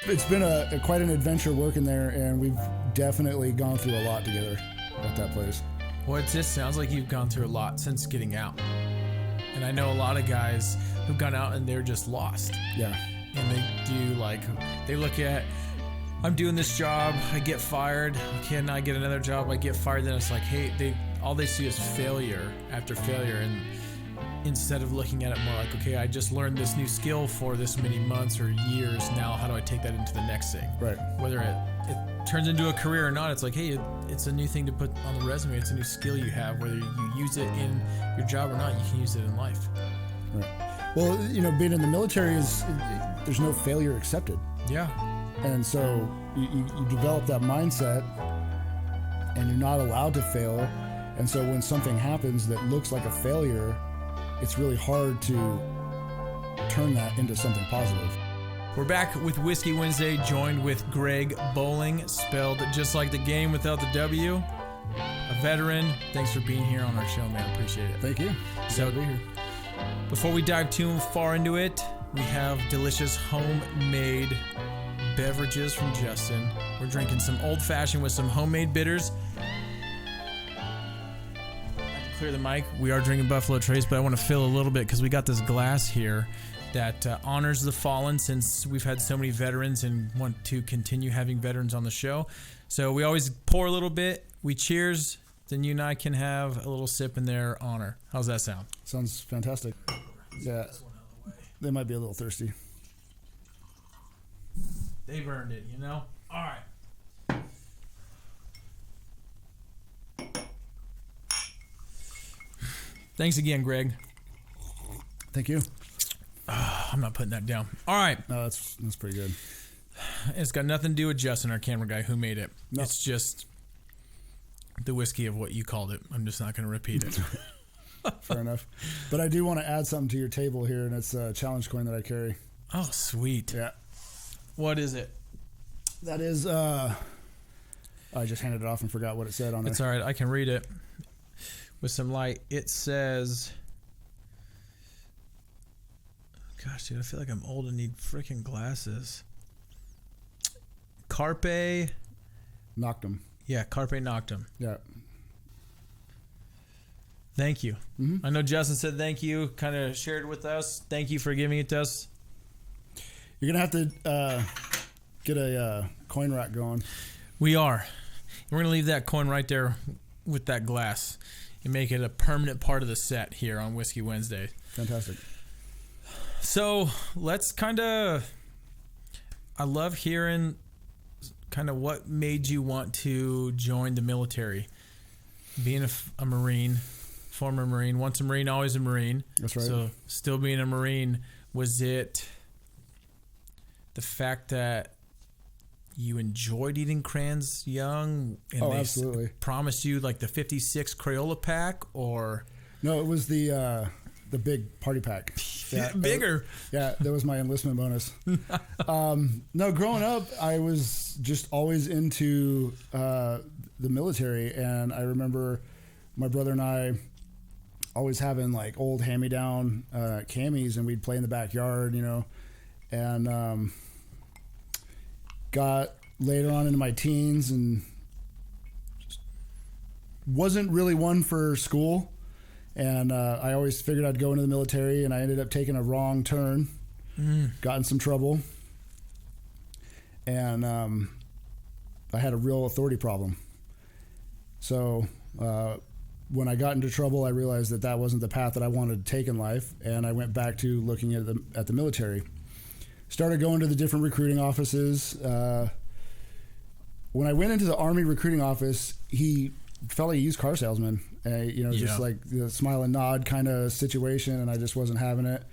It's been quite an adventure working there, and we've definitely gone through a lot together at that place. Well, it just sounds like you've gone through a lot since getting out. And I know a lot of guys who've gone out and they're just lost. Yeah. And they look at, I'm doing this job, I get fired. Can I get another job? I get fired. Then it's like, hey, all they see is failure after failure. And instead of looking at it more like, okay, I just learned this new skill for this many months or years. Now, how do I take that into the next thing? Right. Whether it turns into a career or not, it's like, hey, it's a new thing to put on the resume. It's a new skill you have. Whether you use it in your job or not, you can use it in life. Right. Well, being in the military there's no failure accepted. Yeah. And so you develop that mindset, and you're not allowed to fail. And so when something happens that looks like a failure, it's really hard to turn that into something positive. We're back with Whiskey Wednesday, joined with Greg Boling, spelled just like the game without the W. A veteran. Thanks for being here on our show, man. Appreciate it. Thank you. So Glad to be here. Before we dive too far into it, we have delicious homemade beverages from Justin. We're drinking some old fashioned with some homemade bitters. Clear the mic. We are drinking Buffalo Trace, but I want to fill a little bit because we got this glass here that honors the fallen, since we've had so many veterans and want to continue having veterans on the show. So we always pour a little bit. We cheers. Then you and I can have a little sip in their honor. How's that sound? Sounds fantastic. Yeah. They might be a little thirsty. They've earned it, All right. Thanks again, Greg. Thank you. I'm not putting that down. All right. No, that's pretty good. It's got nothing to do with Justin, our camera guy, who made it. No. It's just the whiskey of what you called it. I'm just not going to repeat it. Fair enough. But I do want to add something to your table here, and it's a challenge coin that I carry. Oh, sweet. Yeah. What is it? That is, I just handed it off and forgot what it said on it. It's all right. I can read it with some light. It says, gosh, dude, I feel like I'm old and need freaking glasses. Carpe Noctum. Yeah, Carpe Noctum. Yeah. Thank you. Mm-hmm. I know Justin said thank you, kind of shared with us. Thank you for giving it to us. You're going to have to get a coin rack going. We are. We're going to leave that coin right there with that glass and make it a permanent part of the set here on Whiskey Wednesday. Fantastic. So let's I love hearing kind of what made you want to join the military. Being a Marine, former Marine, once a Marine, always a Marine. That's right. So still being a Marine, was it the fact that you enjoyed eating crayons young and they absolutely promised you like the 56 Crayola pack, or? No, it was the big party pack. Yeah, bigger. That was my enlistment bonus. No, growing up, I was just always into the military, and I remember my brother and I always having like old hand-me-down camis, and we'd play in the backyard, and got later on into my teens and just wasn't really one for school. And I always figured I'd go into the military, and I ended up taking a wrong turn, got in some trouble, and I had a real authority problem. So when I got into trouble, I realized that wasn't the path that I wanted to take in life, and I went back to looking at the military. Started going to the different recruiting offices. When I went into the Army recruiting office, he felt like a used car salesman. Just like the smile and nod kind of situation, and I just wasn't having it.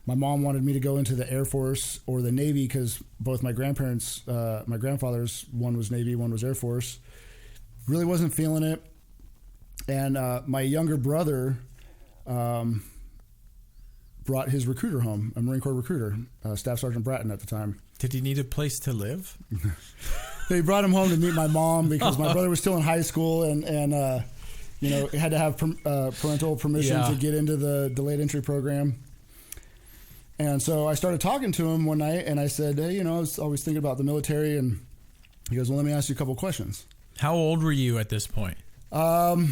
My mom wanted me to go into the Air Force or the Navy because both my grandparents, my grandfathers, one was Navy, one was Air Force. Really wasn't feeling it. And my younger brother brought his recruiter home, a Marine Corps recruiter, Staff Sergeant Bratton at the time. Did he need a place to live? They brought him home to meet my mom because my brother was still in high school, and had to have parental permission to get into the delayed entry program. And so I started talking to him one night, and I said, hey, you know, I was always thinking about the military, and he goes, well, let me ask you a couple questions. How old were you at this point? 20.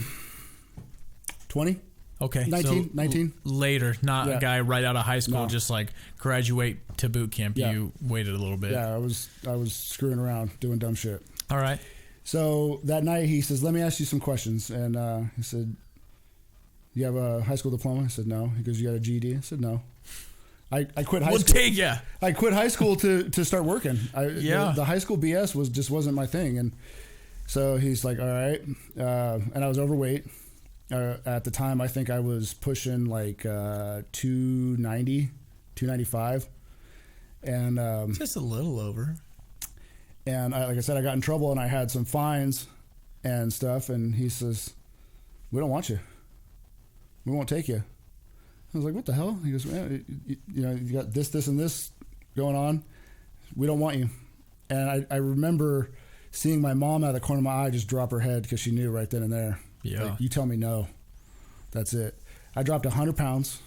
Okay. 19. Later, not a guy right out of high school, just like graduate to boot camp. Yeah. You waited a little bit. Yeah, I was screwing around, doing dumb shit. All right. So that night he says, let me ask you some questions. And he said, you have a high school diploma? I said, no. He goes, you got a GED? I said, no. I quit high school. We'll take ya. I quit high school to start working. The high school BS wasn't my thing. And so he's like, all right. And I was overweight. At the time, I think I was pushing like 290, 295. And just a little over. And like I said, I got in trouble and I had some fines and stuff. And he says, we don't want you. We won't take you. I was like, what the hell? He goes, you know, you got this, and this going on. We don't want you. And I remember seeing my mom out of the corner of my eye just drop her head because she knew right then and there. Yeah. Like, you tell me no. That's it. I dropped 100 pounds.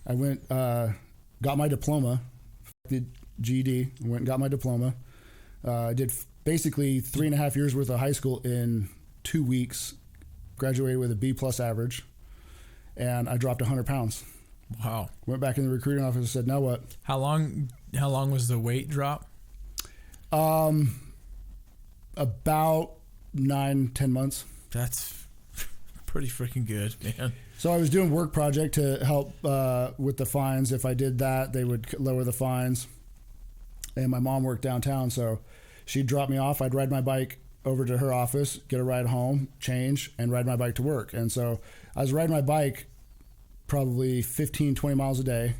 I went, got my diploma, did GED, went and got my diploma. I did basically 3.5 years worth of high school in 2 weeks, graduated with a B+ average, and I dropped 100 pounds. Wow. Went back in the recruiting office and said, now what? How long was the weight drop? About 9-10 months. That's pretty freaking good, man. So I was doing work project to help with the fines. If I did that, they would lower the fines. And my mom worked downtown, so she'd drop me off. I'd ride my bike over to her office, get a ride home, change, and ride my bike to work. And so I was riding my bike probably 15, 20 miles a day.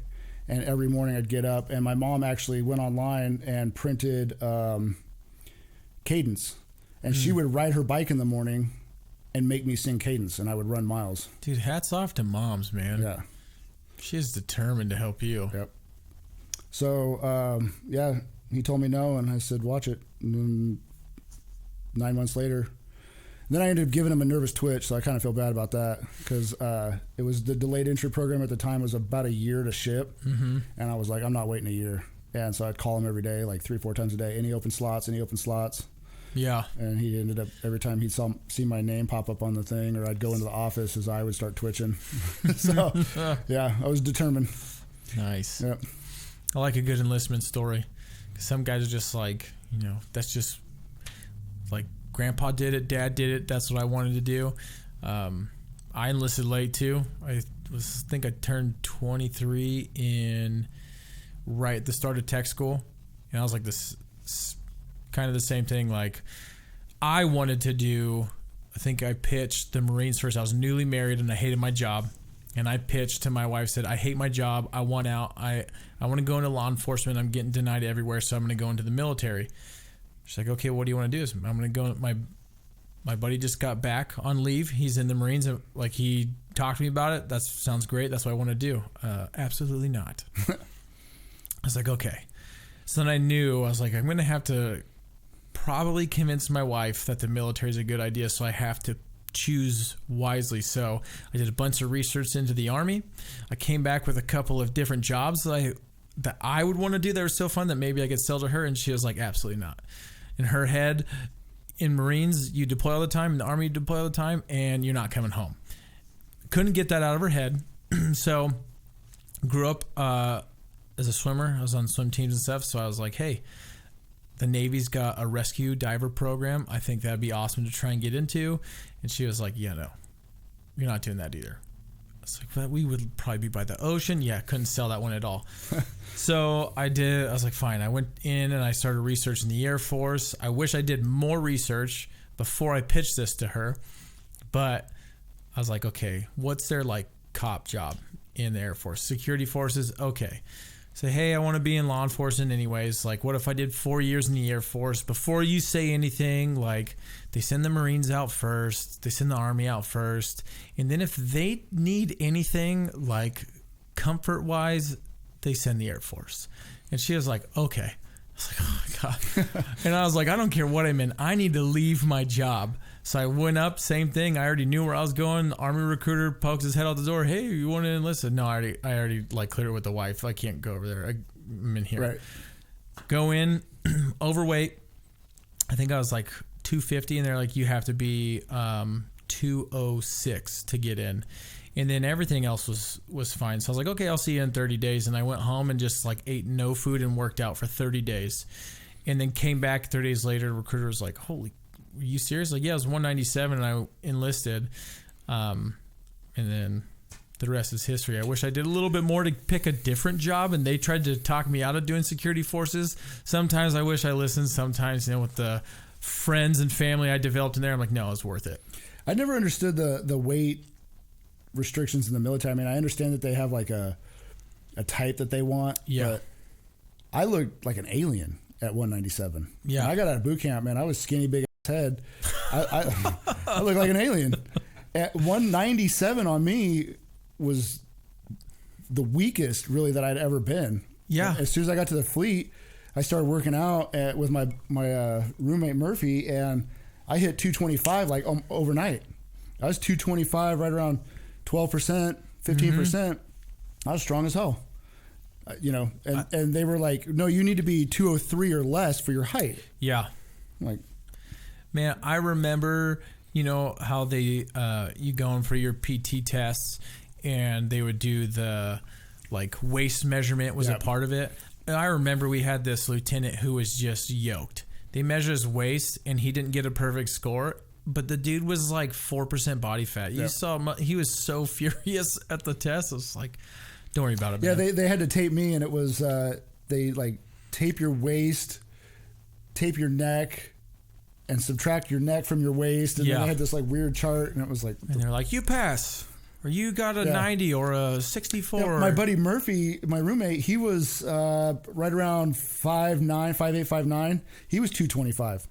And every morning I'd get up, and my mom actually went online and printed Cadence. And she would ride her bike in the morning and make me sing Cadence, and I would run miles. Dude, hats off to moms, man. Yeah. She's determined to help you. Yep. So, he told me no, and I said, watch it. And then 9 months later, then I ended up giving him a nervous twitch, so I kind of feel bad about that because it was the delayed entry program at the time was about a year to ship, and I was like, I'm not waiting a year. And so I'd call him every day, like 3-4 times a day, any open slots. Yeah. And he ended up, every time he'd see my name pop up on the thing, or I'd go into the office, his eye would start twitching. So, yeah, I was determined. Nice. Yep. I like a good enlistment story. Some guys are just like, you know, that's just like grandpa did it, dad did it. That's what I wanted to do. I enlisted late too. I think I turned 23 right at the start of tech school. And I was like this kind of the same thing. Like I wanted to do, I think I pitched the Marines first. I was newly married and I hated my job. And I pitched to my wife, said, I hate my job. I want out. I want to go into law enforcement. I'm getting denied everywhere, so I'm going to go into the military. She's like, okay, what do you want to do? I'm going to go. My buddy just got back on leave. He's in the Marines. Like, he talked to me about it. That sounds great. That's what I want to do. Absolutely not. I was like, okay. So then I knew, I was like, I'm going to have to probably convince my wife that the military is a good idea, so I have to choose wisely. So I did a bunch of research into the Army. I came back with a couple of different jobs that I would want to do that were so fun that maybe I could sell to her, and she was like, absolutely not. In her head, in Marines, you deploy all the time. In the Army, you deploy all the time, and you're not coming home. Couldn't get that out of her head. So grew up as a swimmer. I was on swim teams and stuff, so I was like, hey, the Navy's got a rescue diver program. I think that'd be awesome to try and get into. And she was like, yeah, no, you're not doing that either. I was like, but we would probably be by the ocean. Yeah, couldn't sell that one at all. So I was like, fine. I went in and I started researching the Air Force. I wish I did more research before I pitched this to her. But I was like, okay, what's their like cop job in the Air Force? Security forces, okay. Say, hey, I want to be in law enforcement anyways. Like, what if I did 4 years in the Air Force? Before you say anything, like, they send the Marines out first. They send the Army out first. And then if they need anything, like, comfort-wise, they send the Air Force. And she was like, okay. I was like, oh, my God. And I was like, I don't care what I'm in. I need to leave my job So I went up, same thing. I already knew where I was going. The Army recruiter pokes his head out the door. Hey, you want to enlist? No, I already like cleared it with the wife. I can't go over there. I'm in here. Right. Go in, overweight. I think I was like 250, and they're like, you have to be 206 to get in. And then everything else was fine. So I was like, okay, I'll see you in 30 days. And I went home and just like ate no food and worked out for 30 days. And then came back 30 days later. The recruiter was like, holy, are you serious? Like, yeah, I was 197 and I enlisted. And then the rest is history. I wish I did a little bit more to pick a different job, and they tried to talk me out of doing security forces. Sometimes I wish I listened. Sometimes, with the friends and family I developed in there, I'm like, no, it's worth it. I never understood the weight restrictions in the military. I mean, I understand that they have like a type that they want. Yeah. But I looked like an alien at 197. Yeah. When I got out of boot camp, man, I was skinny, big ass head. I looked like an alien. At 197 on me was the weakest really that I'd ever been. Yeah. As soon as I got to the fleet, I started working out with my roommate Murphy, and I hit 225 like overnight. I was 225, right around 12%, 15%. I was strong as hell, and they were like, no, you need to be 203 or less for your height. Yeah. I'm like, man, I remember, how they, you going for your PT tests, and they would do the like waist measurement was a part of it. And I remember we had this lieutenant who was just yoked. They measured his waist and he didn't get a perfect score, but the dude was like 4% body fat. You saw he was so furious at the test. It was like, don't worry about it, man. Yeah, they had to tape me, and it was they like tape your waist, tape your neck, and subtract your neck from your waist, and then they had this like weird chart, and it was like, and they're like, you pass, or you got a 90 or a 64. Yeah, my buddy Murphy, my roommate, he was right around 5'9", 5'8", 5'9". He was 225,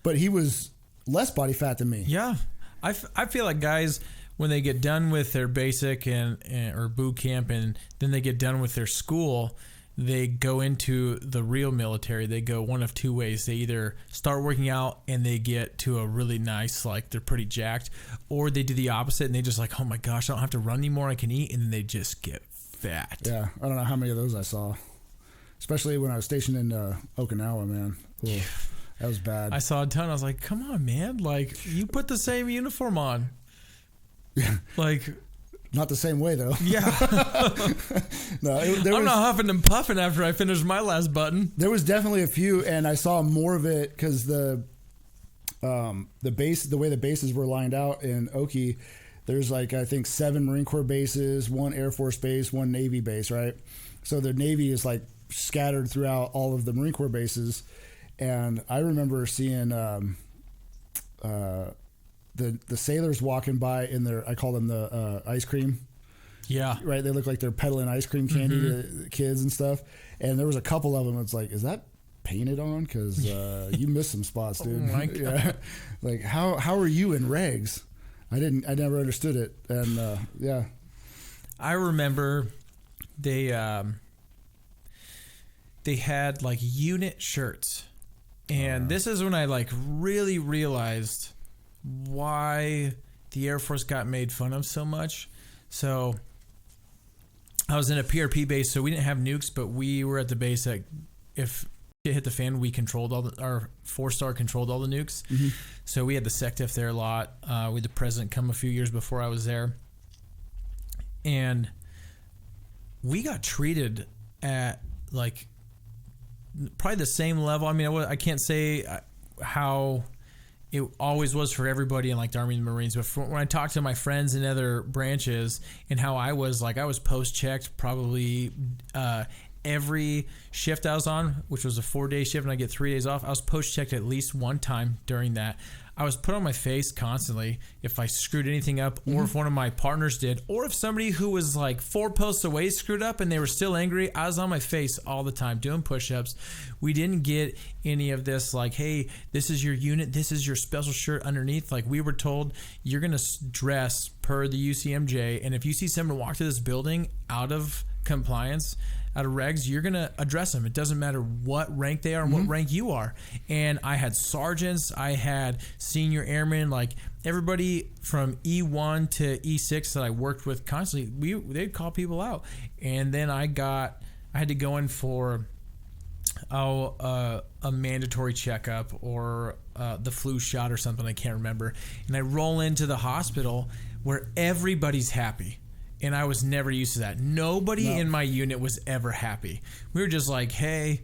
but he was less body fat than me. Yeah, I feel like guys, when they get done with their basic and or boot camp, and then they get done with their school, they go into the real military. They go one of two ways. They either start working out and they get to a really nice, like they're pretty jacked, or they do the opposite and they just like, oh my gosh, I don't have to run anymore, I can eat, and then they just get fat. Yeah, I don't know how many of those I saw, especially when I was stationed in Okinawa, man. Ooh, that was bad. I saw a ton. I was like, come on, man. Like, you put the same uniform on. Yeah. Like... Not the same way, though. Yeah. No, I'm not huffing and puffing after I finished my last button. There was definitely a few, and I saw more of it because the way the bases were lined out in Oki, there's like, I think 7 Marine Corps bases, 1 Air Force base, 1 Navy base, right? So the Navy is like scattered throughout all of the Marine Corps bases, and I remember seeing the sailors walking by in their, I call them the ice cream. Yeah. Right? They look like they're peddling ice cream candy to kids and stuff. And there was a couple of them. It's like, is that painted on? Because you missed some spots, dude. Oh my God. Yeah. Like, how are you in regs? I never understood it. And yeah. I remember they had like unit shirts. And this is when I like really realized why the Air Force got made fun of so much. So I was in a PRP base, so we didn't have nukes, but we were at the base that if it hit the fan, we controlled our 4-star controlled all the nukes. Mm-hmm. So we had the SecDef there a lot. We had the president come a few years before I was there. And we got treated at like probably the same level. I mean, I can't say how it always was for everybody in like the Army and the Marines, but when I talked to my friends in other branches and how I was post-checked probably every shift I was on, which was a 4-day shift and I get 3 days off, I was post-checked at least one time during that. I was put on my face constantly if I screwed anything up, or if one of my partners did, or if somebody who was like 4 posts away screwed up and they were still angry. I was on my face all the time doing push-ups. We didn't get any of this like, hey, this is your unit, this is your special shirt underneath. Like, we were told you're going to dress per the UCMJ, and if you see someone walk to this building out of compliance, out of regs, you're going to address them. It doesn't matter what rank they are and what rank you are. And I had sergeants, I had senior airmen, like everybody from E1 to E6 that I worked with constantly, they'd call people out. And then I had to go in for a mandatory checkup or the flu shot or something, I can't remember. And I roll into the hospital where everybody's happy. And I was never used to that. Nobody in my unit was ever happy. We were just like, hey,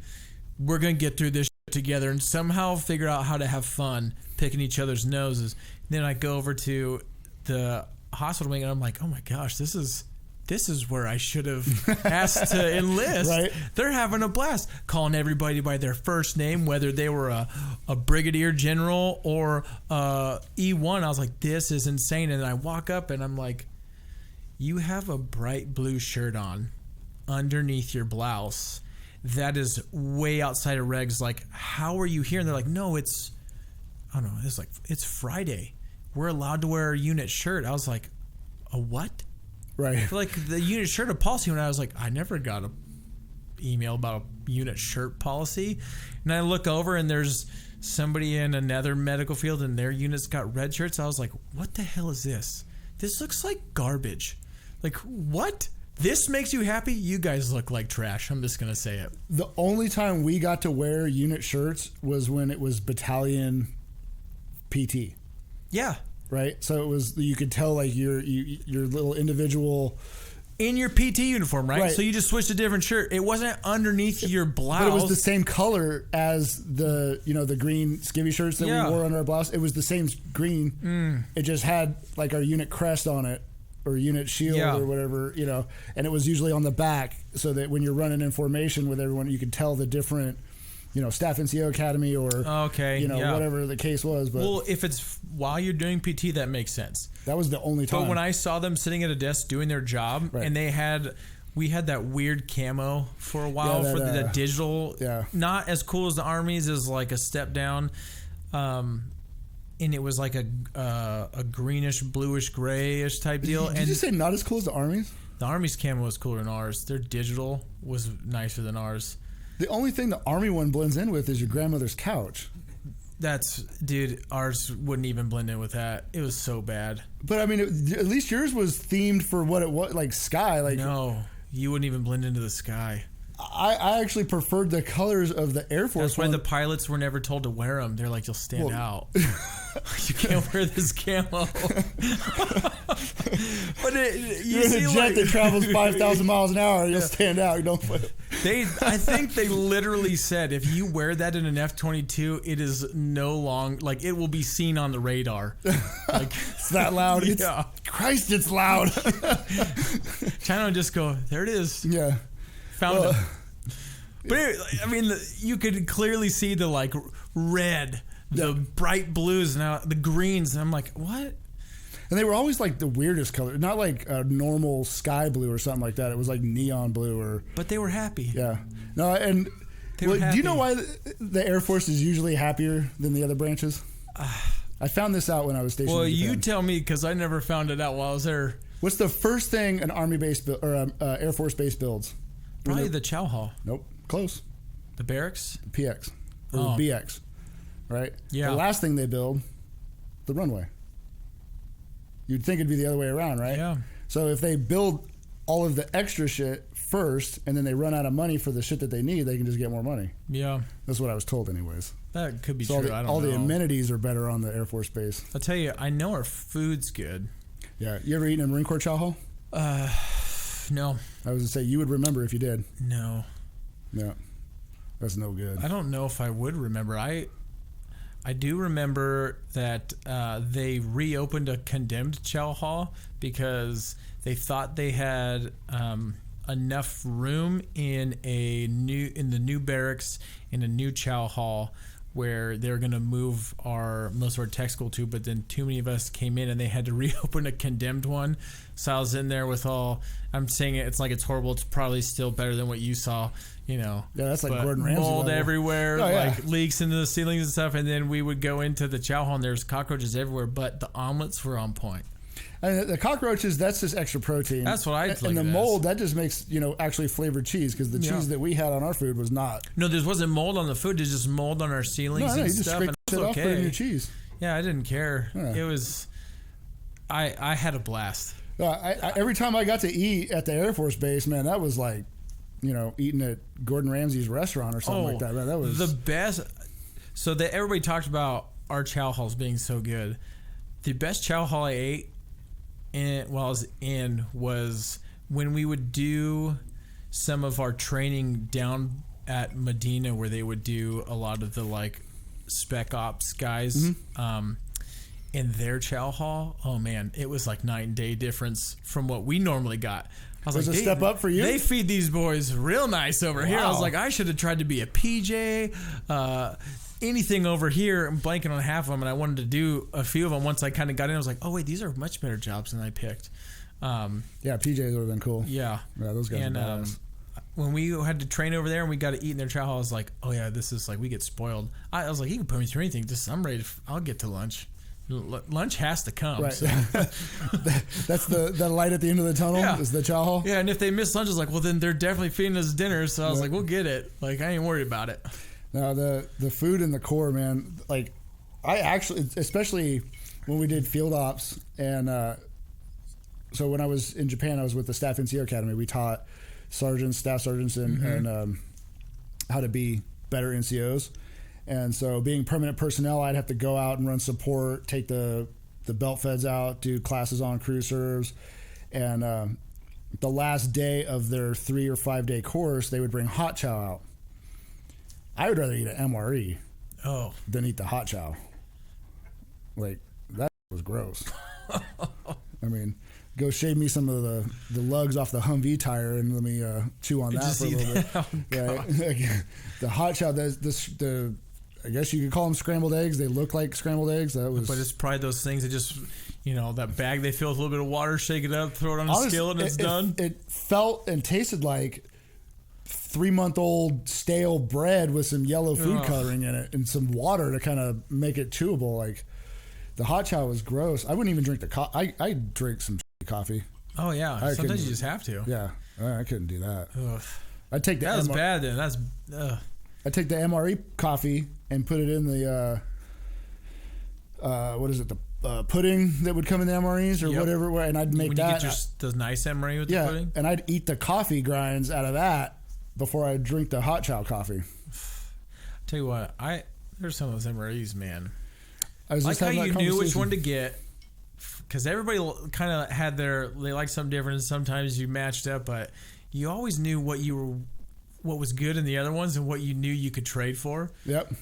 we're going to get through this shit together and somehow figure out how to have fun picking each other's noses. And then I go over to the hospital wing and I'm like, oh my gosh, this is where I should have asked to enlist. Right. They're having a blast, calling everybody by their first name, whether they were a brigadier general or E1. I was like, this is insane. And then I walk up and I'm like, you have a bright blue shirt on underneath your blouse. That is way outside of regs. Like, how are you here? And they're like, no, I don't know. It's like, it's Friday. We're allowed to wear a unit shirt. I was like, a what? Right. Like the unit shirt of policy, when I was like, I never got a email about a unit shirt policy. And I look over and there's somebody in another medical field and their unit's got red shirts. I was like, what the hell is this? This looks like garbage. Like, what? This makes you happy? You guys look like trash. I'm just going to say it. The only time we got to wear unit shirts was when it was battalion PT. Yeah. Right? So it was, you could tell like your little individual... In your PT uniform, right? So you just switched a different shirt. It wasn't underneath your blouse. But it was the same color as the green skivvy shirts that we wore under our blouse. It was the same green. It just had like our unit crest on it or unit shield or whatever, and it was usually on the back so that when you're running in formation with everyone, you could tell the different, staff NCO academy or, whatever the case was. But well, if it's while you're doing PT, that makes sense. That was the only time. But when I saw them sitting at a desk doing their job and we had that weird camo for a while for the digital, not as cool as the Army's, is like a step down. And it was like a greenish, bluish, grayish type deal. Did you say not as cool as the Army's? The Army's camo was cooler than ours. Their digital was nicer than ours. The only thing the Army one blends in with is your grandmother's couch. Dude, ours wouldn't even blend in with that. It was so bad. But I mean, at least yours was themed for what it was, like sky. Like no, you wouldn't even blend into the sky. I actually preferred the colors of the Air Force. That's why the pilots were never told to wear them. They're like, you'll stand out. You can't wear this camo. But you're in a jet that travels 5,000 miles an hour. You'll stand out. You don't put it. I think they literally said if you wear that in an F-22, it is no long, like it will be seen on the radar. Like it's that loud. Christ, it's loud. China would just go, there it is. Yeah. Found it. But anyway, I mean, you could clearly see the like red, the bright blues, now the greens, and I'm like, what? And they were always like the weirdest color, not like a normal sky blue or something like that. It was like neon blue But they were happy. Yeah. No, and do you know why the Air Force is usually happier than the other branches? I found this out when I was stationed. Well, you tell me because I never found it out while I was there. What's the first thing an Army base or Air Force base builds? Probably the chow hall. Nope. Close. The barracks? The PX. Or the BX. Right? Yeah. The last thing they build, the runway. You'd think it'd be the other way around, right? Yeah. So if they build all of the extra shit first and then they run out of money for the shit that they need, they can just get more money. Yeah. That's what I was told anyways. That could be so true. All the amenities are better on the Air Force base. I'll tell you, I know our food's good. Yeah. You ever eaten in Marine Corps chow hall? No. I was going to say, you would remember if you did. No. Yeah. That's no good. I don't know if I would remember. I do remember that they reopened a condemned chow hall because they thought they had enough room in the new barracks in a new chow hall where they were going to move most of our tech school to, but then too many of us came in and they had to reopen a condemned one. So I was in there with I'm saying it's like it's horrible. It's probably still better than what you saw, Yeah, that's like Gordon Ramsay mold level. everywhere, like leaks into the ceilings and stuff. And then we would go into the chow hall and there's cockroaches everywhere, but the omelets were on point. And the cockroaches, that's just extra protein. That's what I'd And the mold, that just makes, actually flavored cheese, because the cheese that we had on our food was not. No, there wasn't mold on the food. There's just mold on our ceilings and you stuff. Just scrape it off, put it in your cheese. Yeah, I didn't care. Yeah. It was, I had a blast. Every time I got to eat at the Air Force Base, man, that was like, eating at Gordon Ramsay's restaurant or something like that. Man, that was the best. So that everybody talked about our chow halls being so good. The best chow hall I ate while I was in was when we would do some of our training down at Medina, where they would do a lot of the like spec ops guys. In their chow hall, oh man, it was like night and day difference from what we normally got. I was like, a step up for you? They feed these boys real nice over here. I was like, I should have tried to be a PJ, anything over here. I'm blanking on half of them, and I wanted to do a few of them. Once I kind of got in, I was like, oh wait, these are much better jobs than I picked. Yeah, PJs would have been cool. Yeah, those guys. And when we had to train over there and we got to eat in their chow hall, I was like, oh yeah, this is like, we get spoiled. I was like, you can put me through anything. Just I'm ready. I'll get to lunch. Lunch has to come. Right. So. That's the light at the end of the tunnel is the chow hall. Yeah, and if they miss lunch, it's like, well, then they're definitely feeding us dinner. So I was like, we'll get it. Like, I ain't worried about it. No, the food in the Corps, man. Like, I actually, especially when we did field ops, and so when I was in Japan, I was with the Staff NCO Academy. We taught sergeants, staff sergeants, and how to be better NCOs. And so being permanent personnel, I'd have to go out and run support, take the belt feds out, do classes on crew serves. And the last day of their 3 or 5 day course, they would bring hot chow out. I would rather eat an MRE than eat the hot chow. Like, that was gross. I mean, go shave me some of the lugs off the Humvee tire and let me chew on that for a little bit. Yeah. The hot chow, the I guess you could call them scrambled eggs. They look like scrambled eggs. But it's probably those things that just, that bag they fill with a little bit of water, shake it up, throw it on a skillet, and it's done. It felt and tasted like 3-month-old stale bread with some yellow food coloring in it and some water to kind of make it chewable. Like, the hot chow was gross. I wouldn't even drink the coffee. I drink some coffee. Oh yeah, sometimes you just have to. Yeah, I couldn't do that. Ugh. I'd take that was bad then. That's. I take the MRE coffee and put it in the what is it, the pudding that would come in the MREs or whatever, and I'd make that. You get the nice MRE with the pudding? And I'd eat the coffee grinds out of that before I drink the hot chow coffee. Tell you what, there's some of those MREs, man. I was like how you knew which one to get, because everybody kind of had they liked something different, and sometimes you matched up, but you always knew what was good in the other ones and what you knew you could trade for. Yep.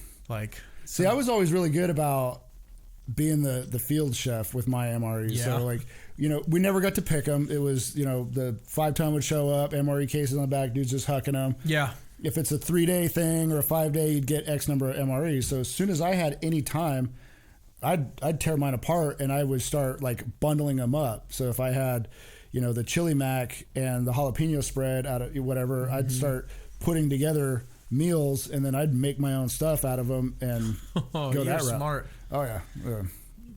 See, I was always really good about being the field chef with my MREs. Yeah. So we never got to pick them. It was, the 5-ton would show up, MRE cases on the back, dudes just hucking them. Yeah. If it's a 3-day thing or a 5-day, you'd get X number of MREs. So as soon as I had any time, I'd tear mine apart and I would start bundling them up. So if I had, the chili mac and the jalapeno spread out of whatever, I'd start putting together meals, and then I'd make my own stuff out of them and go that route. Smart. Oh yeah,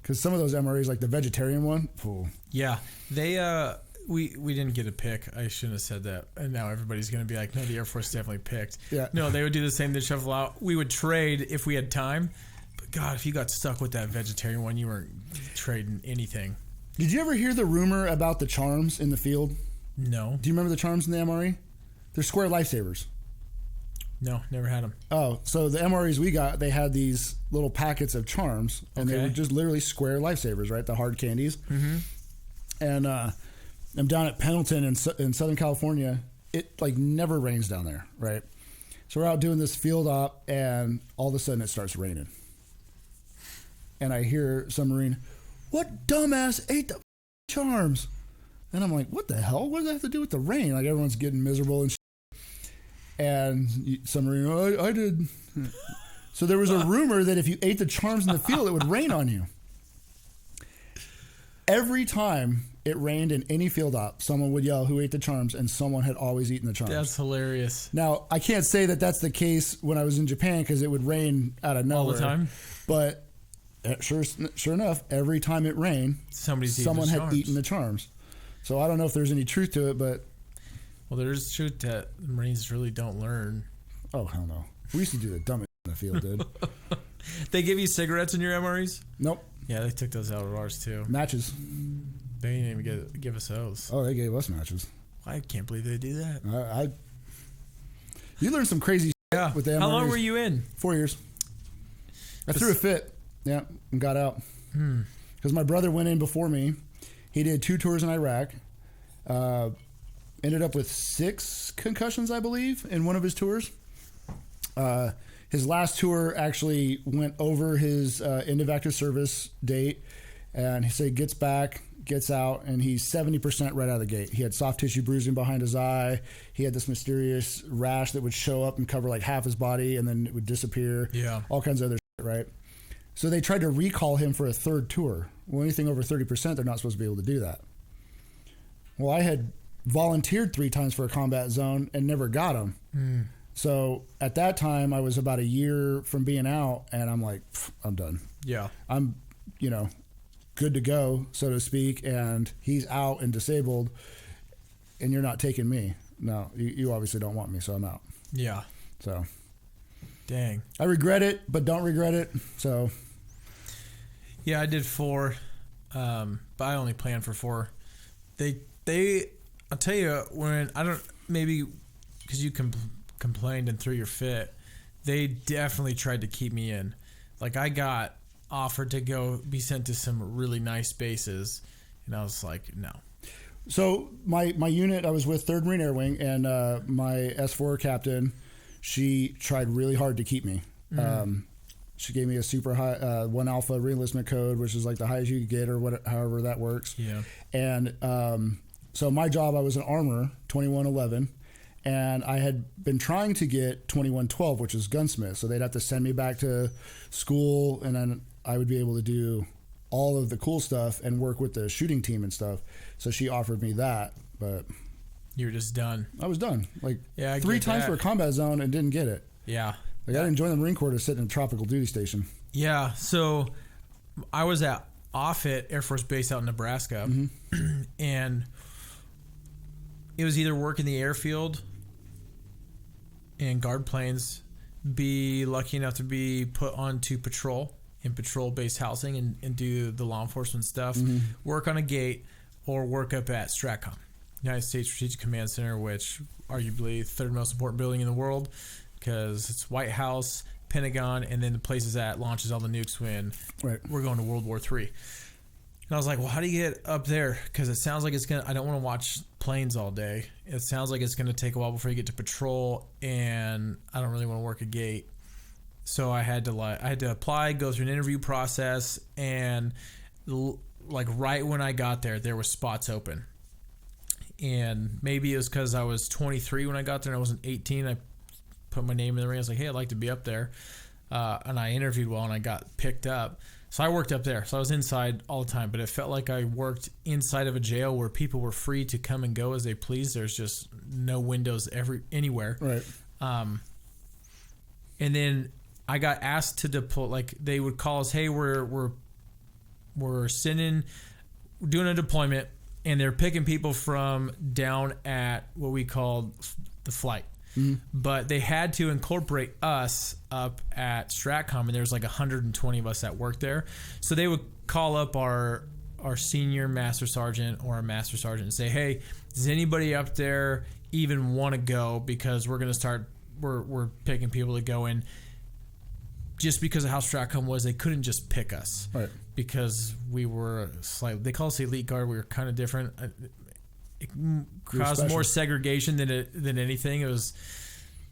because some of those MREs, like the vegetarian one, yeah, they we didn't get a pick. I shouldn't have said that, and now everybody's going to be like, no, the Air Force definitely picked. Yeah, no, they would do the same. They'd shuffle out. We would trade if we had time, but God, if you got stuck with that vegetarian one, you weren't trading anything. Did you ever hear the rumor about the charms in the field? No. Do you remember the charms in the MRE? They're square lifesavers. No, never had them. Oh, so the MREs we got, they had these little packets of charms, and they were just literally square lifesavers, right? The hard candies. Mm-hmm. And I'm down at Pendleton in Southern California. It never rains down there, right? So we're out doing this field op, and all of a sudden it starts raining. And I hear some Marine, "What dumbass ate the charms?" And I'm like, what the hell? What does that have to do with the rain? Everyone's getting miserable and shit. And some Marine, I did. So there was a rumor that if you ate the charms in the field, it would rain on you. Every time it rained in any field op, someone would yell, "Who ate the charms?" And someone had always eaten the charms. That's hilarious. Now, I can't say that that's the case when I was in Japan because it would rain out of nowhere. All the time? But sure enough, every time it rained, someone had eaten the charms. So I don't know if there's any truth to it, but well, there's truth that Marines really don't learn. Oh hell no! We used to do the dumbest in the field, dude. They give you cigarettes in your MREs? Nope. Yeah, they took those out of ours too. Matches. They didn't even give us those. Oh, they gave us matches. I can't believe they do that. You learned some crazy shit with the MREs. How long were you in? 4 years. I threw a fit, and got out. Because my brother went in before me. He did 2 tours in Iraq. Ended up with 6 concussions, I believe, in one of his tours. His last tour actually went over his end of active service date, and he said he gets back, gets out, and he's 70% right out of the gate. He had soft tissue bruising behind his eye. He had this mysterious rash that would show up and cover like half his body, and then it would disappear. Yeah. All kinds of other shit, right? So they tried to recall him for a 3rd tour. Well, anything over 30%, they're not supposed to be able to do that. Well, I had volunteered 3 times for a combat zone and never got him. So at that time, I was about a year from being out, and I'm like, I'm done. Yeah. I'm, good to go, so to speak, and he's out and disabled, and you're not taking me. No, you obviously don't want me, so I'm out. Yeah. So. Dang. I regret it, but don't regret it, so. Yeah, I did 4, but I only planned for 4. I'll tell you, maybe because you complained and threw your fit, they definitely tried to keep me in. Like, I got offered to go be sent to some really nice bases, and I was like, no. So my unit, I was with 3rd Marine Air Wing, and my S4 captain, she tried really hard to keep me. She gave me a super high 1 alpha reenlistment code, which is like the highest you could get, or however that works. Yeah. And so my job, I was an armor, 2111, and I had been trying to get 2112, which is gunsmith. So they'd have to send me back to school, and then I would be able to do all of the cool stuff and work with the shooting team and stuff. So she offered me that, but you were just done. I was done. Like 3 times that. for a combat zone and didn't get it. Yeah. Like I didn't join the Marine Corps to sit in a tropical duty station. Yeah. So I was at Offutt Air Force Base out in Nebraska, and it was either work in the airfield and guard planes, be lucky enough to be put onto patrol in patrol-based housing and do the law enforcement stuff, work on a gate, or work up at STRATCOM, United States Strategic Command Center, which arguably 3rd most important building in the world because it's White House, Pentagon, and then the places that launches all the nukes when we're going to World War III. And I was like, well, how do you get up there? Because it sounds like I don't want to watch planes all day. It sounds like it's going to take a while before you get to patrol, and I don't really want to work a gate. So I had to apply, go through an interview process, and like right when I got there were spots open. And maybe it was because I was 23 when I got there and I wasn't 18. I put my name in the ring. I was like, hey, I'd like to be up there. And I interviewed well, and I got picked up. So I worked up there. So I was inside all the time, but it felt like I worked inside of a jail where people were free to come and go as they please. There's just no windows anywhere. Right. And then I got asked to deploy. Like they would call us, hey, we're doing a deployment, and they're picking people from down at what we called the flight. But they had to incorporate us up at STRATCOM, and there's like 120 of us that worked there. So they would call up our senior master sergeant or a master sergeant and say, hey, does anybody up there even want to go? Because we're going to start, we're picking people to go in. Just because of how STRATCOM was, they couldn't just pick us. Right. Because we were they call us the elite guard. We were kind of different. It caused more segregation than anything. It was,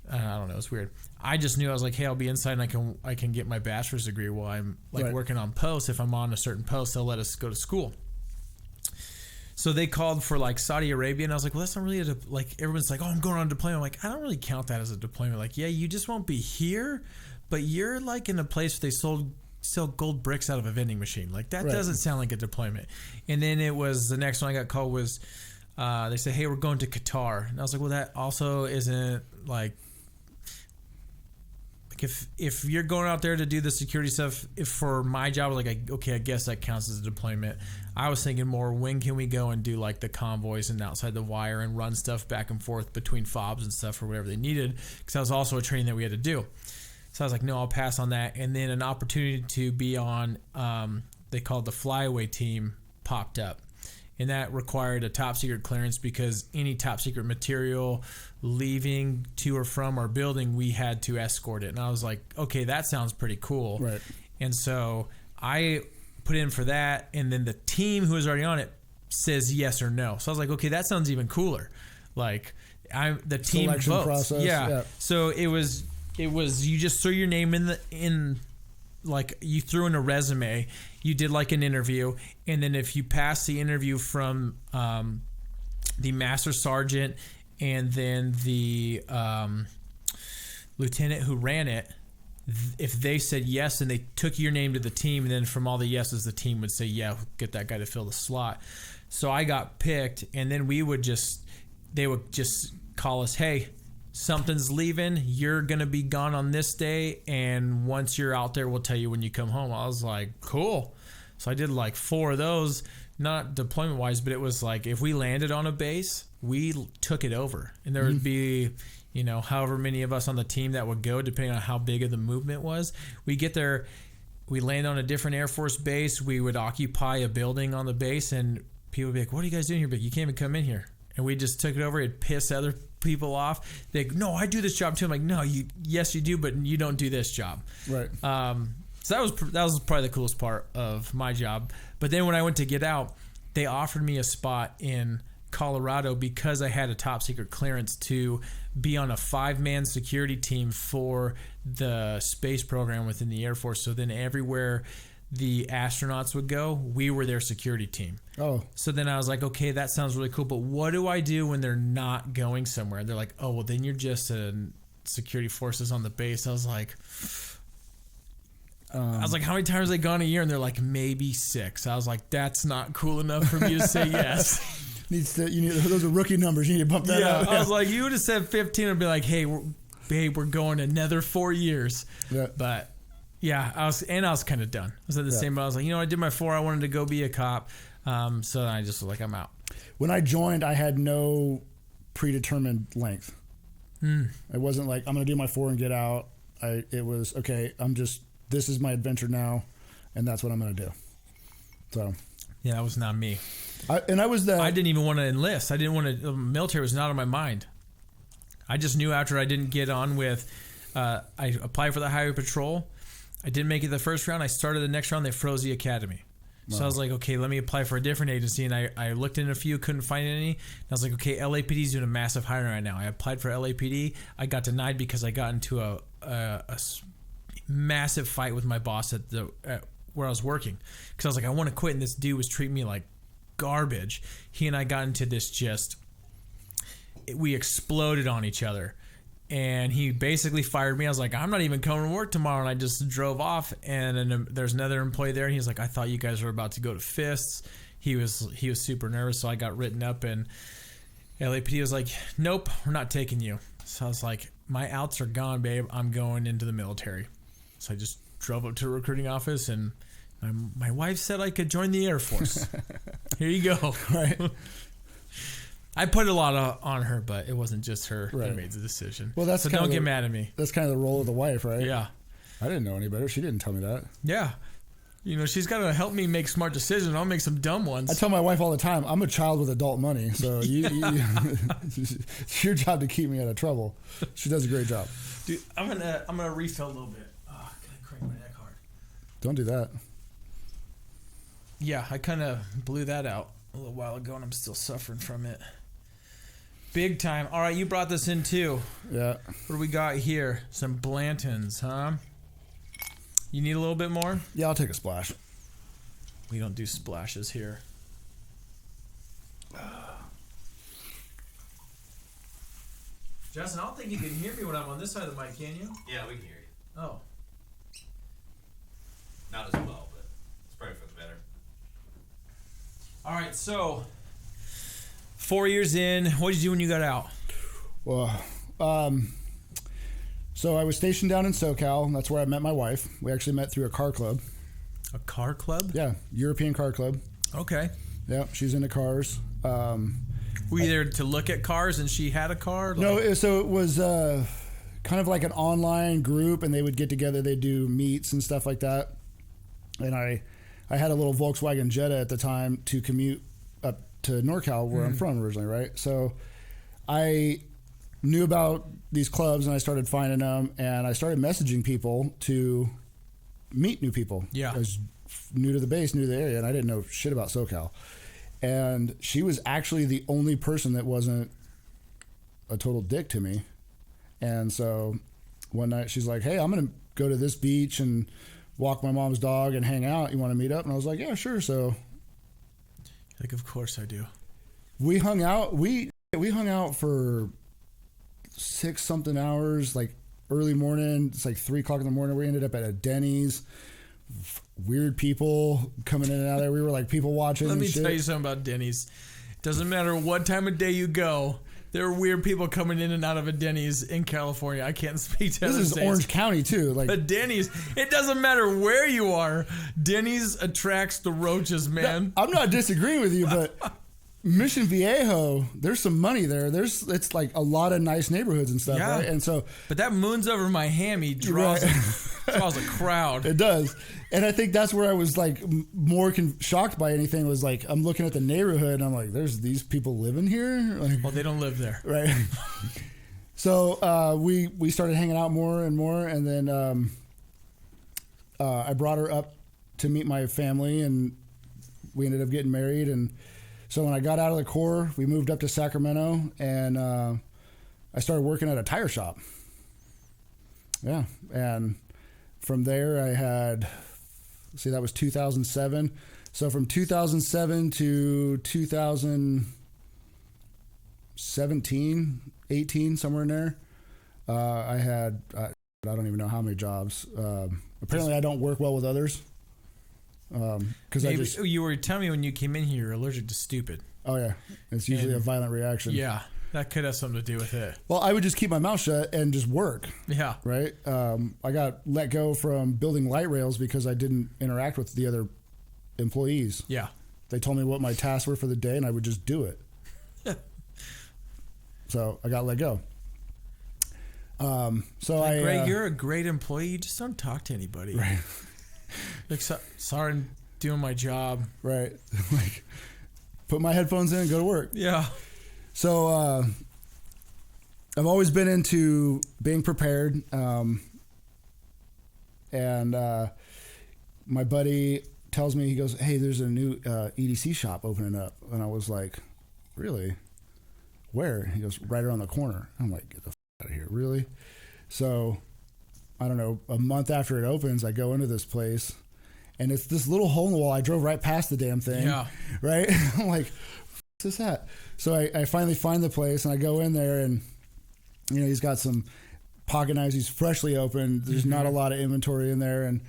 I don't know, it's weird. I just knew, I was like, hey, I'll be inside and I can get my bachelor's degree while I'm working on post. If I'm on a certain post, they'll let us go to school. So they called for like Saudi Arabia, and I was like, well, that's not really everyone's like, oh, I'm going on a deployment. I'm like, I don't really count that as a deployment. Like, yeah, you just won't be here, but you're like in a place where they sell gold bricks out of a vending machine. Like that doesn't sound like a deployment. And then it was, the next one I got called was, they said, hey, we're going to Qatar. And I was like, well, that also isn't like if you're going out there to do the security stuff, if for my job, like, okay, I guess that counts as a deployment. I was thinking more, when can we go and do like the convoys and outside the wire and run stuff back and forth between fobs and stuff or whatever they needed, because that was also a training that we had to do. So I was like, no, I'll pass on that. And then an opportunity to be on, they called the flyaway team, popped up. And that required a top secret clearance, because any top secret material leaving to or from our building, we had to escort it. And I was like, okay, that sounds pretty cool. Right. And so I put in for that. And then the team who was already on it says yes or no. So I was like, okay, that sounds even cooler. Like, the team selection votes. process. Yeah. So it was you just threw your name in like, you threw in a resume, you did like an interview, and then if you pass the interview from the master sergeant and then the lieutenant who ran it, if they said yes and they took your name to the team, and then from all the yeses, the team would say, yeah, get that guy to fill the slot. So I got picked, and then they would just call us, hey, something's leaving, you're gonna be gone on this day, and once you're out there, we'll tell you when you come home. I was like, cool. So I did like 4 of those, not deployment wise, but it was like, if we landed on a base, we took it over, and there would be, however many of us on the team that would go, depending on how big of the movement was. We get there, we land on a different Air Force base, we would occupy a building on the base, and people would be like, what are you guys doing here? But you can't even come in here. And we just took it over. It'd piss other people off. They go, no, I do this job too. I'm like, no, yes you do, but you don't do this job. Right. So that was probably the coolest part of my job. But then when I went to get out, they offered me a spot in Colorado because I had a top secret clearance to be on a 5-man security team for the space program within the Air Force. So then everywhere the astronauts would go, we were their security team. Oh. So then I was like, okay, that sounds really cool, but what do I do when they're not going somewhere? They're like, oh, well, then you're just a security forces on the base. I was like, how many times have they gone a year? And they're like, maybe 6. I was like, that's not cool enough for me to say yes. Those are rookie numbers. You need to bump that up. I was like, you would have said 15. I'd be like, hey, we're going another 4 years. Yeah. But yeah, I was kind of done. I was at the same, I was like, I did my 4. I wanted to go be a cop. So I just was like, I'm out. When I joined, I had no predetermined length. It wasn't like, I'm going to do my 4 and get out. It was, okay, this is my adventure now, and that's what I'm going to do. So. Yeah, that was not me. I didn't even want to enlist. The military was not on my mind. I just knew after I didn't get on with, I applied for the Highway Patrol. I didn't make it the first round. I started the next round. They froze the academy. So I was like, okay, let me apply for a different agency. And I looked in a few, couldn't find any. And I was like, okay, LAPD is doing a massive hiring right now. I applied for LAPD. I got denied because I got into a massive fight with my boss at where I was working. Because I was like, I want to quit. And this dude was treating me like garbage. He and I got into this we exploded on each other. And he basically fired me. I was like, I'm not even coming to work tomorrow. And I just drove off. And then there's another employee there. And he's like, I thought you guys were about to go to fists. He was super nervous. So I got written up. And LAPD was like, nope, we're not taking you. So I was like, my outs are gone, babe. I'm going into the military. So I just drove up to the recruiting office. And my wife said I could join the Air Force. Here you go. Right. I put a lot on her, but it wasn't just her that made the decision. Well, so don't get mad at me. That's kind of the role of the wife, right? Yeah. I didn't know any better. She didn't tell me that. Yeah. She's got to help me make smart decisions. I'll make some dumb ones. I tell my wife all the time, I'm a child with adult money, so it's your job to keep me out of trouble. She does a great job. Dude, I'm gonna refill a little bit. Oh, can I crank my neck hard? Don't do that. Yeah, I kind of blew that out a little while ago, and I'm still suffering from it. Big time. All right, you brought this in too. Yeah. What do we got here? Some Blantons, huh? You need a little bit more? Yeah, I'll take a splash. We don't do splashes here. Justin, I don't think you can hear me when I'm on this side of the mic, can you? Yeah, we can hear you. Oh. Not as well, but it's probably for the better. All right, so 4 years in, what did you do when you got out? Well, So I was stationed down in SoCal, and that's where I met my wife. We actually met through a car club. A car club? Yeah, European car club. Okay. Yeah, she's into cars. Were you there to look at cars and she had a car? No, so it was kind of like an online group, and they would get together. They'd do meets and stuff like that. And I had a little Volkswagen Jetta at the time to commute up to NorCal, where I'm from originally, right? So I knew about these clubs, and I started finding them, and I started messaging people to meet new people. Yeah. I was new to the base, new to the area, and I didn't know shit about SoCal. And she was actually the only person that wasn't a total dick to me. And so one night she's like, hey, I'm going to go to this beach and walk my mom's dog and hang out. You want to meet up? And I was like, yeah, sure. So like, of course I do. We hung out. We hung out for 6 something hours, like early morning. It's like 3 o'clock in the morning. We ended up at a Denny's. Weird people coming in and out of there. We were like people watching. Let me shit. tell you something about Denny's. Doesn't matter what time of day you go, there are weird people coming in and out of a Denny's in California. I can't speak to This other is states. Orange County too. Like a Denny's, it doesn't matter where you are. Denny's attracts the roaches, man. I'm not disagreeing with you, but Mission Viejo, there's some money there. It's like a lot of nice neighborhoods and stuff, Yeah. right? And so, But that moons over my hammy draws, draws a crowd. it does. And I think that's where I was like more shocked by anything was like, I'm looking at the neighborhood and I'm like, there's these people living here? Like, Well, they don't live there. right. So we started hanging out more and more. And then I brought her up to meet my family, and we ended up getting married. And so when I got out of the Corps, we moved up to Sacramento, and I started working at a tire shop. Yeah. And from there I had, that was 2007. So from 2007 to 2017, 18, somewhere in there, I had, I don't even know how many jobs. Apparently I don't work well with others. Because you were telling me when you came in here you're allergic to stupid. Oh yeah, it's usually a violent reaction. Yeah, that could have something to do with it. Well, I would just keep my mouth shut and just work. Yeah. Right. I got let go from building light rails because I didn't interact with the other employees. Yeah. They told me what my tasks were for the day, and I would just do it. So I got let go. Greg, you're a great employee. You just don't talk to anybody. Right. Like, sorry, I'm doing my job. Right. Like, put my headphones in and go to work. Yeah. So I've always been into being prepared. And my buddy tells me, he goes, hey, there's a new EDC shop opening up. And I was like, really? Where? He goes, right around the corner. I'm like, get the out of here. Really? So I don't know, a month after it opens, I go into this place, and it's this little hole in the wall. I drove right past the damn thing. Yeah. Right? I'm like, what's this at? So I finally find the place, and I go in there, and he's got some pocket knives. He's freshly opened. There's not a lot of inventory in there, and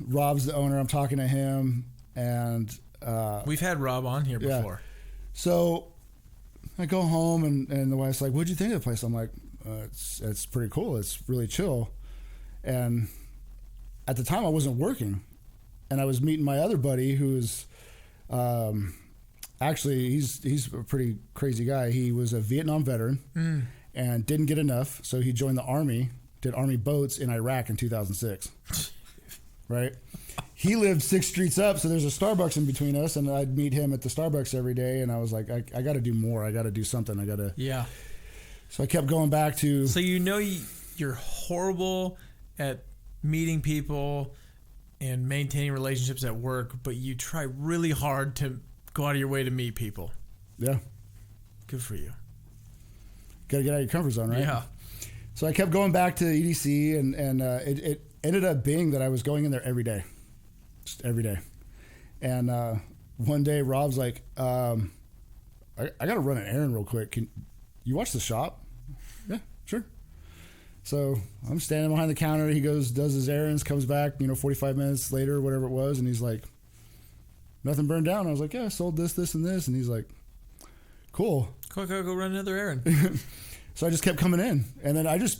Rob's the owner. I'm talking to him, and we've had Rob on here before. Yeah. So I go home, and the wife's like, what'd you think of the place? I'm like, it's pretty cool. It's really chill. And at the time I wasn't working, and I was meeting my other buddy who's actually he's a pretty crazy guy. He was a Vietnam veteran and didn't get enough, so he joined the Army, did Army boats in Iraq in 2006. Right? He lived 6 streets up, so there's a Starbucks in between us, and I'd meet him at the Starbucks every day, and I was like, I got to do more. I got to do something. I got to. Yeah. So I kept going back to. So you're horrible at meeting people and maintaining relationships at work, but you try really hard to go out of your way to meet people. Yeah. Good for you. Got to get out of your comfort zone, right? Yeah. So I kept going back to EDC, and it ended up being that I was going in there every day. Just every day. And one day Rob's like, I got to run an errand real quick. Can you watch the shop? Yeah, sure. So I'm standing behind the counter. He goes, does his errands, comes back, 45 minutes later, whatever it was. And he's like, nothing burned down. I was like, yeah, I sold this, this, and this. And he's like, cool. Quick, I'll go run another errand. So I just kept coming in. And then I just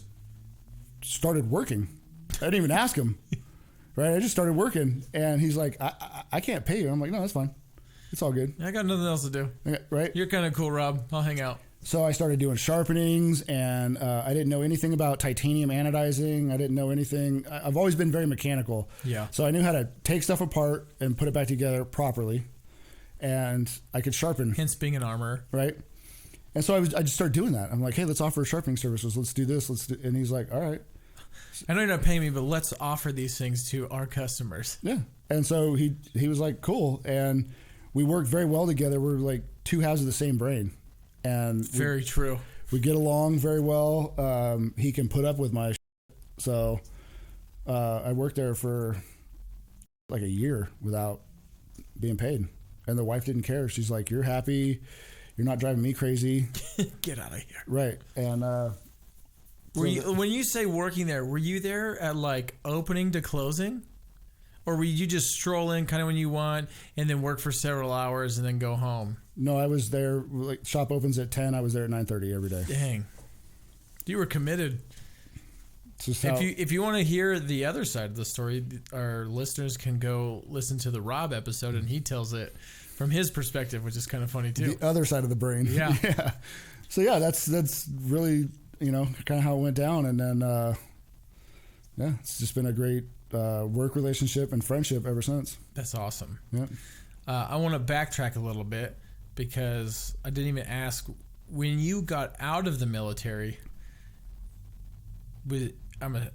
started working. I didn't even ask him. Right? I just started working, and he's like, I can't pay you. I'm like, no, that's fine. It's all good. I got nothing else to do. Okay, right? You're kind of cool, Rob. I'll hang out. So I started doing sharpenings, and I didn't know anything about titanium anodizing. I didn't know anything. I've always been very mechanical. Yeah. So I knew how to take stuff apart and put it back together properly, and I could sharpen. Hence being an armorer. Right? And so I just started doing that. I'm like, hey, let's offer sharpening services. Let's do this. And he's like, all right. I know you're not paying me, but let's offer these things to our customers. Yeah. And so he was like, cool. And we worked very well together. We're like two halves of the same brain. And very true. We get along very well. He can put up with my shit. So I worked there for like a year without being paid. And the wife didn't care. She's like, you're happy. You're not driving me crazy. Get out of here. Right. And when you say working there, were you there at like opening to closing? Or were you just stroll in kind of when you want and then work for several hours and then go home? No, I was there. Like, shop opens at 10. I was there at 9:30 every day. Dang. You were committed. Just if you want to hear the other side of the story, our listeners can go listen to the Rob episode, and he tells it from his perspective, which is kind of funny too. The other side of the brain. Yeah. Yeah. So yeah, that's really, kind of how it went down. And then, it's just been a great work relationship and friendship ever since. That's awesome. Yeah. I want to backtrack a little bit because I didn't even ask, when you got out of the military, I'm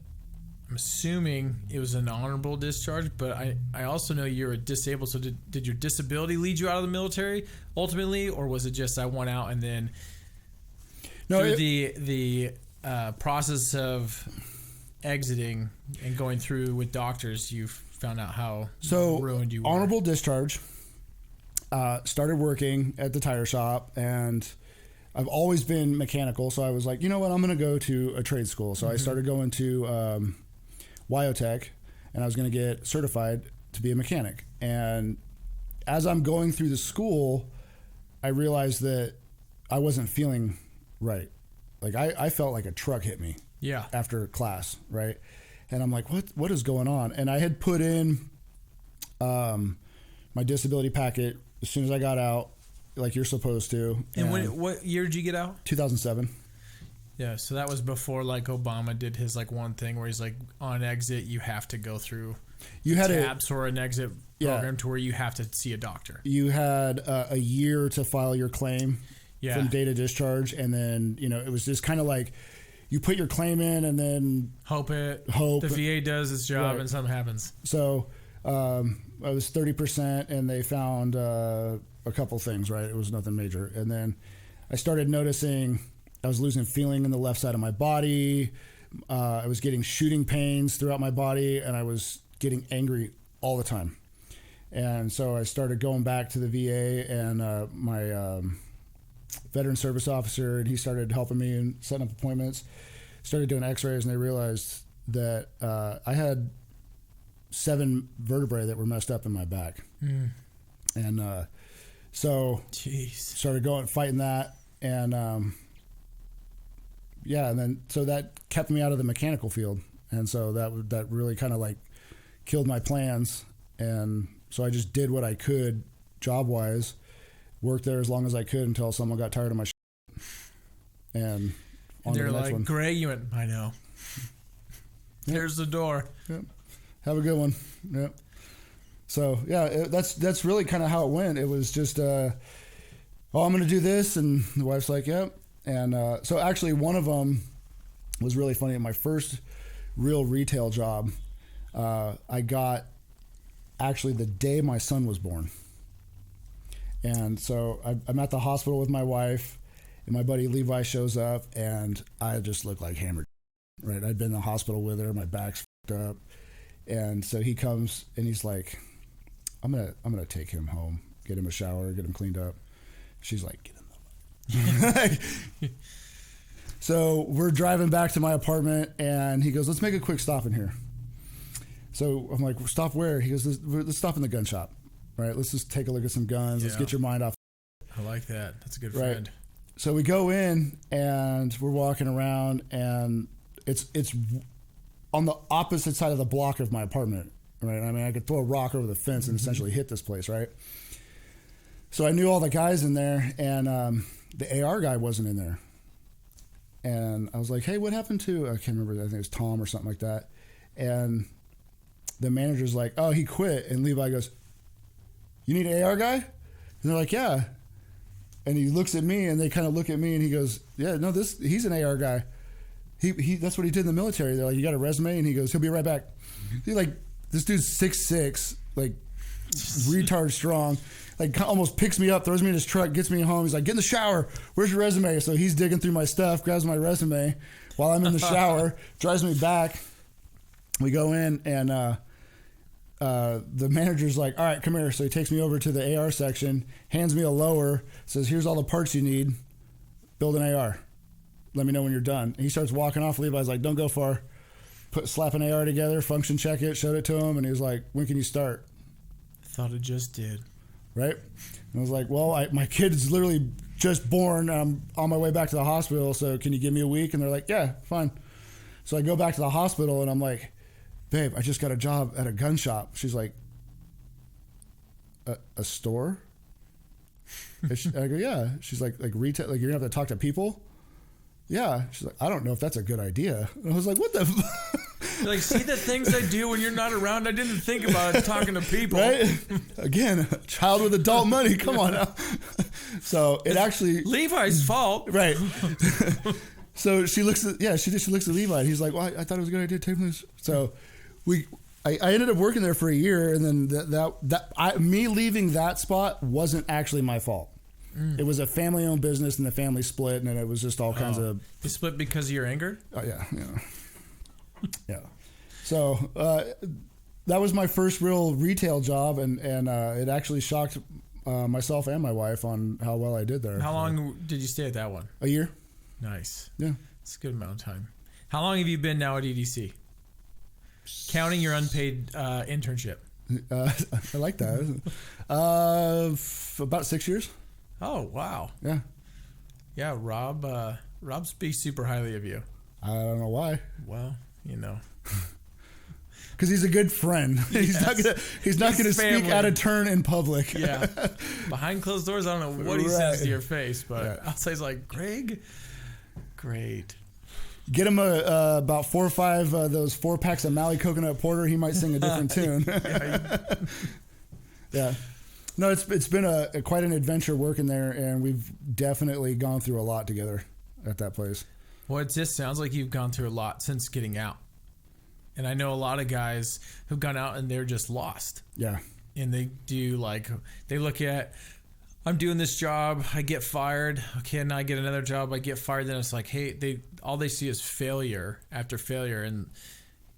assuming it was an honorable discharge, but I also know you're disabled. So did your disability lead you out of the military ultimately, or was it just I went out and then through the process of exiting and going through with doctors, you found out how ruined you were? Honorable discharge. Started working at the tire shop, and I've always been mechanical. So I was like, you know what, I'm going to go to a trade school. So I started going to Wyotech, and I was going to get certified to be a mechanic. And as I'm going through the school, I realized that I wasn't feeling right. Like I felt like a truck hit me. Yeah. After class, right? And I'm like, what is going on? And I had put in my disability packet as soon as I got out, like you're supposed to. And what year did you get out? 2007. Yeah, so that was before like Obama did his like one thing where he's like, on exit you have to go through tabs or an exit program to where you have to see a doctor. You had a year to file your claim from date of discharge, and then it was just kind of like you put your claim in and then hope the VA does its job and something happens. So I was 30%, and they found a couple things, right? It was nothing major. And then I started noticing I was losing feeling in the left side of my body. I was getting shooting pains throughout my body, and I was getting angry all the time. And so I started going back to the VA, and my veteran service officer, and he started helping me and setting up appointments. Started doing x-rays, and they realized that I had 7 vertebrae that were messed up in my back. And so started fighting that, and and then so that kept me out of the mechanical field, and so that really kind of like killed my plans. And so I just did what I could job wise, worked there as long as I could until someone got tired of my and on they're to the next like, one. Greg, you went, I know. Here's the door. Yep. Have a good one. Yep. So that's really kind of how it went. It was just, I'm going to do this, and the wife's like, yep. And so actually, one of them was really funny. At my first real retail job, I got actually the day my son was born. And so I'm at the hospital with my wife, and my buddy Levi shows up, and I just look like hammered. Right, I'd been in the hospital with her. My back's fucked up. And so he comes, and he's like, I'm gonna take him home, get him a shower, get him cleaned up. She's like, get him the fuck. So we're driving back to my apartment, and he goes, let's make a quick stop in here. So I'm like, stop where? He goes, let's stop in the gun shop. Right, let's just take a look at some guns. Let's get your mind off. I like that. That's a good friend. Right. So we go in, and we're walking around, and it's on the opposite side of the block of my apartment, right? I mean, I could throw a rock over the fence and essentially hit this place, right? So I knew all the guys in there, and the AR guy wasn't in there. And I was like, hey, what happened to, I can't remember, I think it was Tom or something like that. And the manager's like, oh, he quit. And Levi goes, you need an AR guy? And they're like, yeah. And he looks at me, and they kind of look at me, and he goes, yeah, no, he's an AR guy. He that's what he did in the military. They're like, you got a resume? And he goes, he'll be right back. He's like, this dude's 6'6", like retard strong, like almost picks me up, throws me in his truck, gets me home. He's like, get in the shower. Where's your resume? So he's digging through my stuff, grabs my resume while I'm in the shower, drives me back. We go in, and the manager's like, all right, come here. So he takes me over to the AR section, hands me a lower, says, here's all the parts you need. Build an AR. Let me know when you're done. And he starts walking off. Levi's like, don't go far. Slap an AR together, function check it, showed it to him, and he was like, when can you start? Thought it just did. Right? And I was like, well, my kid's literally just born. I'm on my way back to the hospital, so can you give me a week? And they're like, yeah, fine. So I go back to the hospital, and I'm like, babe, I just got a job at a gun shop. She's like, a store? I go, yeah. She's like retail, like you're gonna have to talk to people? Yeah. She's like, I don't know if that's a good idea. And I was like, what the You're like, see the things I do when you're not around? I didn't think about it, talking to people. Right? Again, a child with adult money. Come on now. So it actually Levi's fault. Right. So she looks at she looks at Levi, and he's like, well, I thought it was a good idea to take this. So I ended up working there for a year, and then me leaving that spot wasn't actually my fault. It was a family-owned business, and the family split, and it was just all kinds of. You split because of your anger? Oh yeah. Yeah. So that was my first real retail job, and it actually shocked myself and my wife on how well I did there. How long did you stay at that one? A year. Nice. Yeah. It's a good amount of time. How long have you been now at EDC? Counting your unpaid internship. I like that. About 6 years. Oh, wow. Yeah. Yeah, Rob speaks super highly of you. I don't know why. Well, you know. Because he's a good friend. Yes. He's not gonna speak out of turn in public. Yeah. Behind closed doors, I don't know what he says to your face, but yeah. outside he's like, Greg, great. Get him about 4 or 5 those 4 packs of Maui coconut porter. He might sing a different tune. Yeah. No, it's been quite an adventure working there, and we've definitely gone through a lot together at that place. Well, it just sounds like you've gone through a lot since getting out. And I know a lot of guys who've gone out and they're just lost. Yeah. And they look at, I'm doing this job, I get fired. Okay, and I get another job, I get fired. Then it's like, hey, all they see is failure after failure. And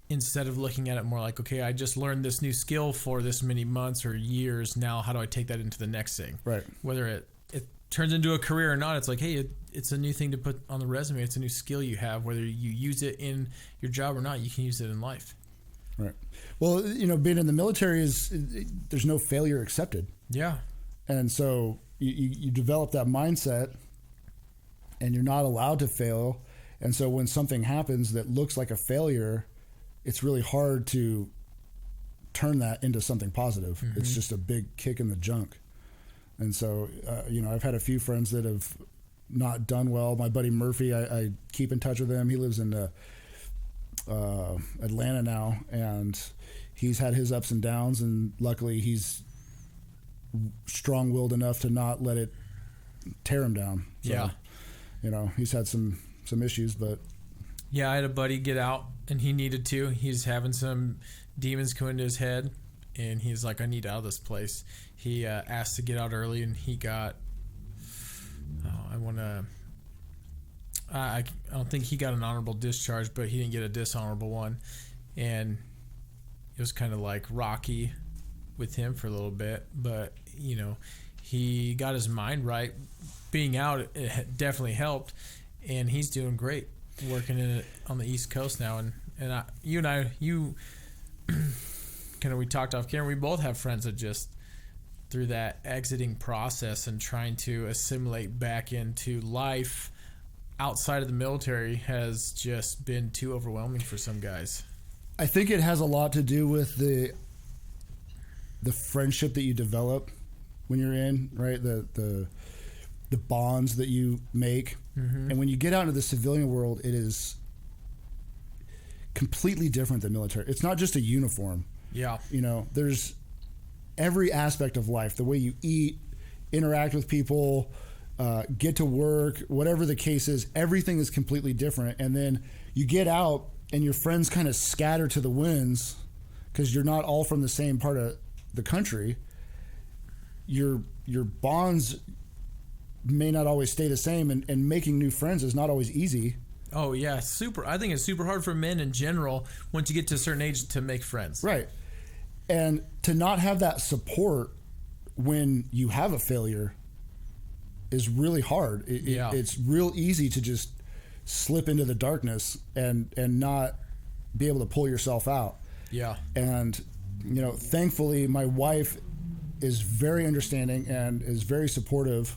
instead of looking at it more like, okay, I just learned this new skill for this many months or years. Now, how do I take that into the next thing? Right. Whether it turns into a career or not, it's like, hey, it's a new thing to put on the resume. It's a new skill you have. Whether you use it in your job or not, you can use it in life. Right. Well, being in the military there's no failure accepted. Yeah. And so you develop that mindset, and you're not allowed to fail. And so when something happens that looks like a failure, it's really hard to turn that into something positive. Mm-hmm. It's just a big kick in the junk. And so, I've had a few friends that have not done well. My buddy Murphy, I keep in touch with him. He lives in Atlanta now, and he's had his ups and downs, and luckily he's strong-willed enough to not let it tear him down. So, yeah. He's had some issues, but... Yeah, I had a buddy get out, and he needed to. He's having some demons come into his head, and he's like, I need out of this place. He asked to get out early, and he got... I don't think he got an honorable discharge, but he didn't get a dishonorable one. And it was kind of like rocky with him for a little bit. But, he got his mind right. Being out, it definitely helped. And he's doing great working on the East Coast now. And you kind of, we talked off camera, we both have friends that just, through that exiting process and trying to assimilate back into life outside of the military, has just been too overwhelming for some guys. I think it has a lot to do with the friendship that you develop when you're in, right? The bonds that you make. Mm-hmm. And when you get out into the civilian world, it is completely different than military. It's not just a uniform. Yeah. You know, there's every aspect of life, the way you eat, interact with people, get to work, whatever the case is, everything is completely different. And then you get out and your friends kind of scatter to the winds because you're not all from the same part of the country. Your bonds may not always stay the same, and making new friends is not always easy. Oh yeah, super. I think it's super hard for men in general once you get to a certain age to make friends. Right. And to not have that support when you have a failure is really hard. It's real easy to just slip into the darkness and not be able to pull yourself out. Yeah. And, you know, thankfully my wife is very understanding and is very supportive,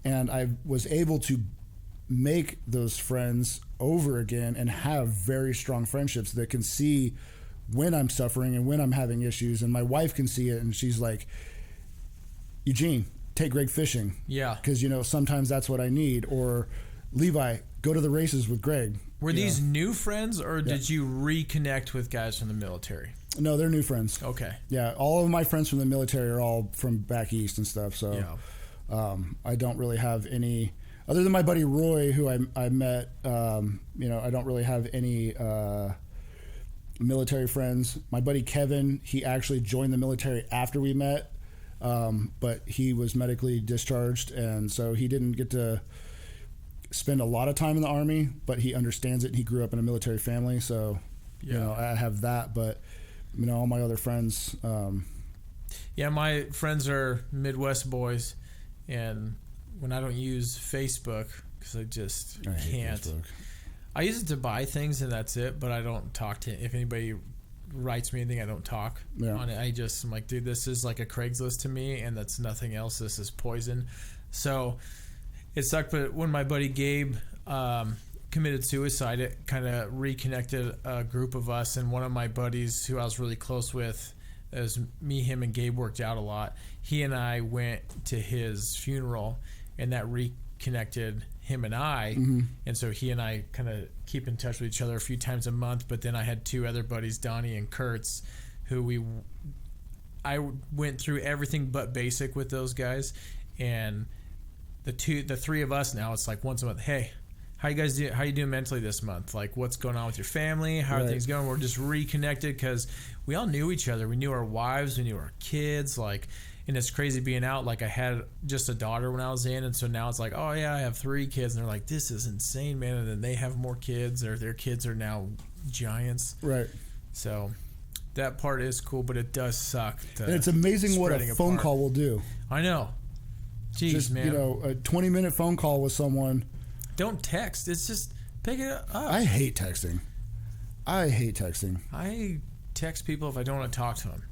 and I was able to make those friends over again and have very strong friendships that can see when I'm suffering and when I'm having issues, and my wife can see it, and she's like, Eugene, take Greg fishing. Yeah. Because, you know, sometimes that's what I need. Or Levi, go to the races with Greg. Were these new friends, or did you reconnect with guys from the military? No, they're new friends. Okay. Yeah, all of my friends from the military are all from back east and stuff, so I don't really have any, other than my buddy Roy, who I met, you know, I don't really have any military friends. My buddy Kevin, he actually joined the military after we met, but he was medically discharged, and so he didn't get to spend a lot of time in the Army, but he understands it, and he grew up in a military family, so you know, I have that. But you know, all my other friends, my friends are Midwest boys, and when I don't use Facebook, because I can't. Facebook. I use it to buy things, and that's it, but I don't talk to, if anybody writes me anything, I don't talk on it. I'm like, dude, this is like a Craigslist to me, and that's nothing else. This is poison. So it sucked, but when my buddy Gabe committed suicide, it kind of reconnected a group of us, and one of my buddies who I was really close with, as me, him, and Gabe worked out a lot, he and I went to his funeral, and that reconnected him and I, and so he and I kind of keep in touch with each other a few times a month. But then I had two other buddies, Donnie and Kurtz, who I went through everything but basic with those guys, and the three of us now, it's like once a month, hey, how you guys do? How you doing mentally this month? Like, what's going on with your family? How are things going? We're just reconnected because we all knew each other. We knew our wives. We knew our kids. Like, and it's crazy being out. Like, I had just a daughter when I was in, and so now it's like, oh yeah, I have 3 kids, and they're like, this is insane, man. And then they have more kids, or their kids are now giants. Right. So that part is cool, but it does suck. And it's amazing what a phone call will do. I know. Jeez, just, man. You know, a 20-minute phone call with someone. Don't text. It's just pick it up. I hate texting. I text people if I don't want to talk to them.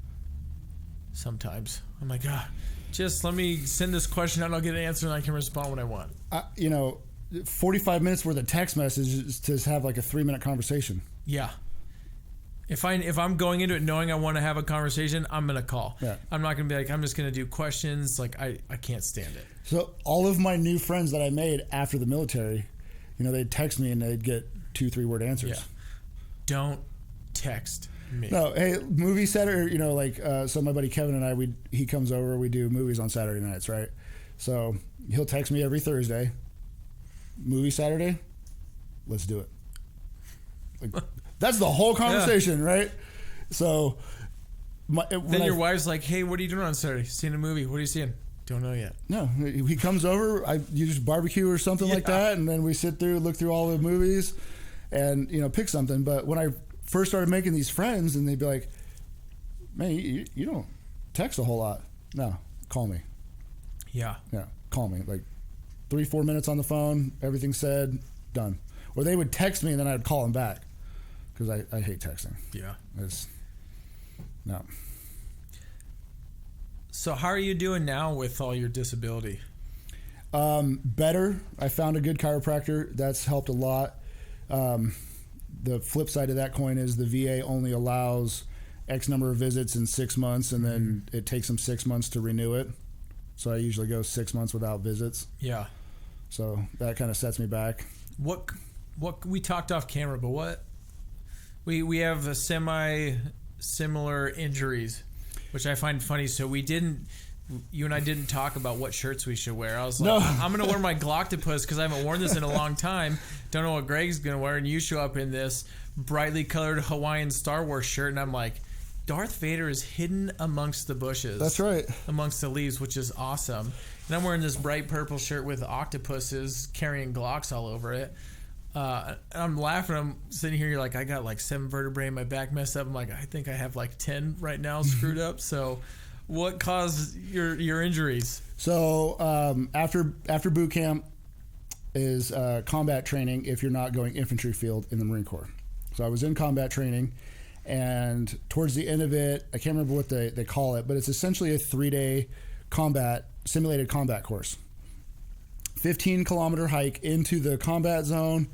Sometimes I'm like, just let me send this question out, and I'll get an answer, and I can respond when I want. You know, 45 minutes worth of text messages to have like a 3-minute conversation. Yeah. If I'm going into it knowing I want to have a conversation, I'm gonna call. Yeah. I'm not gonna be like, I'm just gonna do questions. Like, I can't stand it. So all of my new friends that I made after the military, you know, they'd text me and they'd get 2-3 word answers. Yeah. Don't text me. No, hey, movie Saturday, you know, like, so my buddy Kevin and I, he comes over, we do movies on Saturday nights, right? So he'll text me every Thursday. Movie Saturday? Let's do it. Like, that's the whole conversation, right? So then your wife's like, hey, what are you doing on Saturday? Seeing a movie? What are you seeing? Don't know yet. No, he comes over, you just barbecue or something like that, and then we sit through, look through all the movies, and, you know, pick something. But when I first started making these friends, and they'd be like, man, you don't text a whole lot. No, call me. Yeah, call me. Like 3-4 minutes on the phone, everything said, done. Or they would text me, and then I'd call them back. Because I hate texting. Yeah. No. So how are you doing now with all your disability? Better. I found a good chiropractor. That's helped a lot. the flip side of that coin is the VA only allows X number of visits in 6 months, and then it takes them 6 months to renew it. So I usually go 6 months without visits. Yeah. So that kind of sets me back. What we talked off camera, but what we have a similar injuries, which I find funny. So you and I didn't talk about what shirts we should wear. I was like, I'm going to wear my Gloctopus because I haven't worn this in a long time. Don't know what Greg's going to wear. And you show up in this brightly colored Hawaiian Star Wars shirt. And I'm like, Darth Vader is hidden amongst the bushes. That's right. Amongst the leaves, which is awesome. And I'm wearing this bright purple shirt with octopuses carrying Glocks all over it. I'm laughing. I'm sitting here. You're like, I got like 7 vertebrae in my back messed up. I'm like, I think I have like 10 right now screwed up. So what caused your injuries? So after boot camp is combat training if you're not going infantry field in the Marine Corps. So I was in combat training, and towards the end of it, I can't remember what they call it, but it's essentially a 3-day simulated combat course. 15-kilometer hike into the combat zone,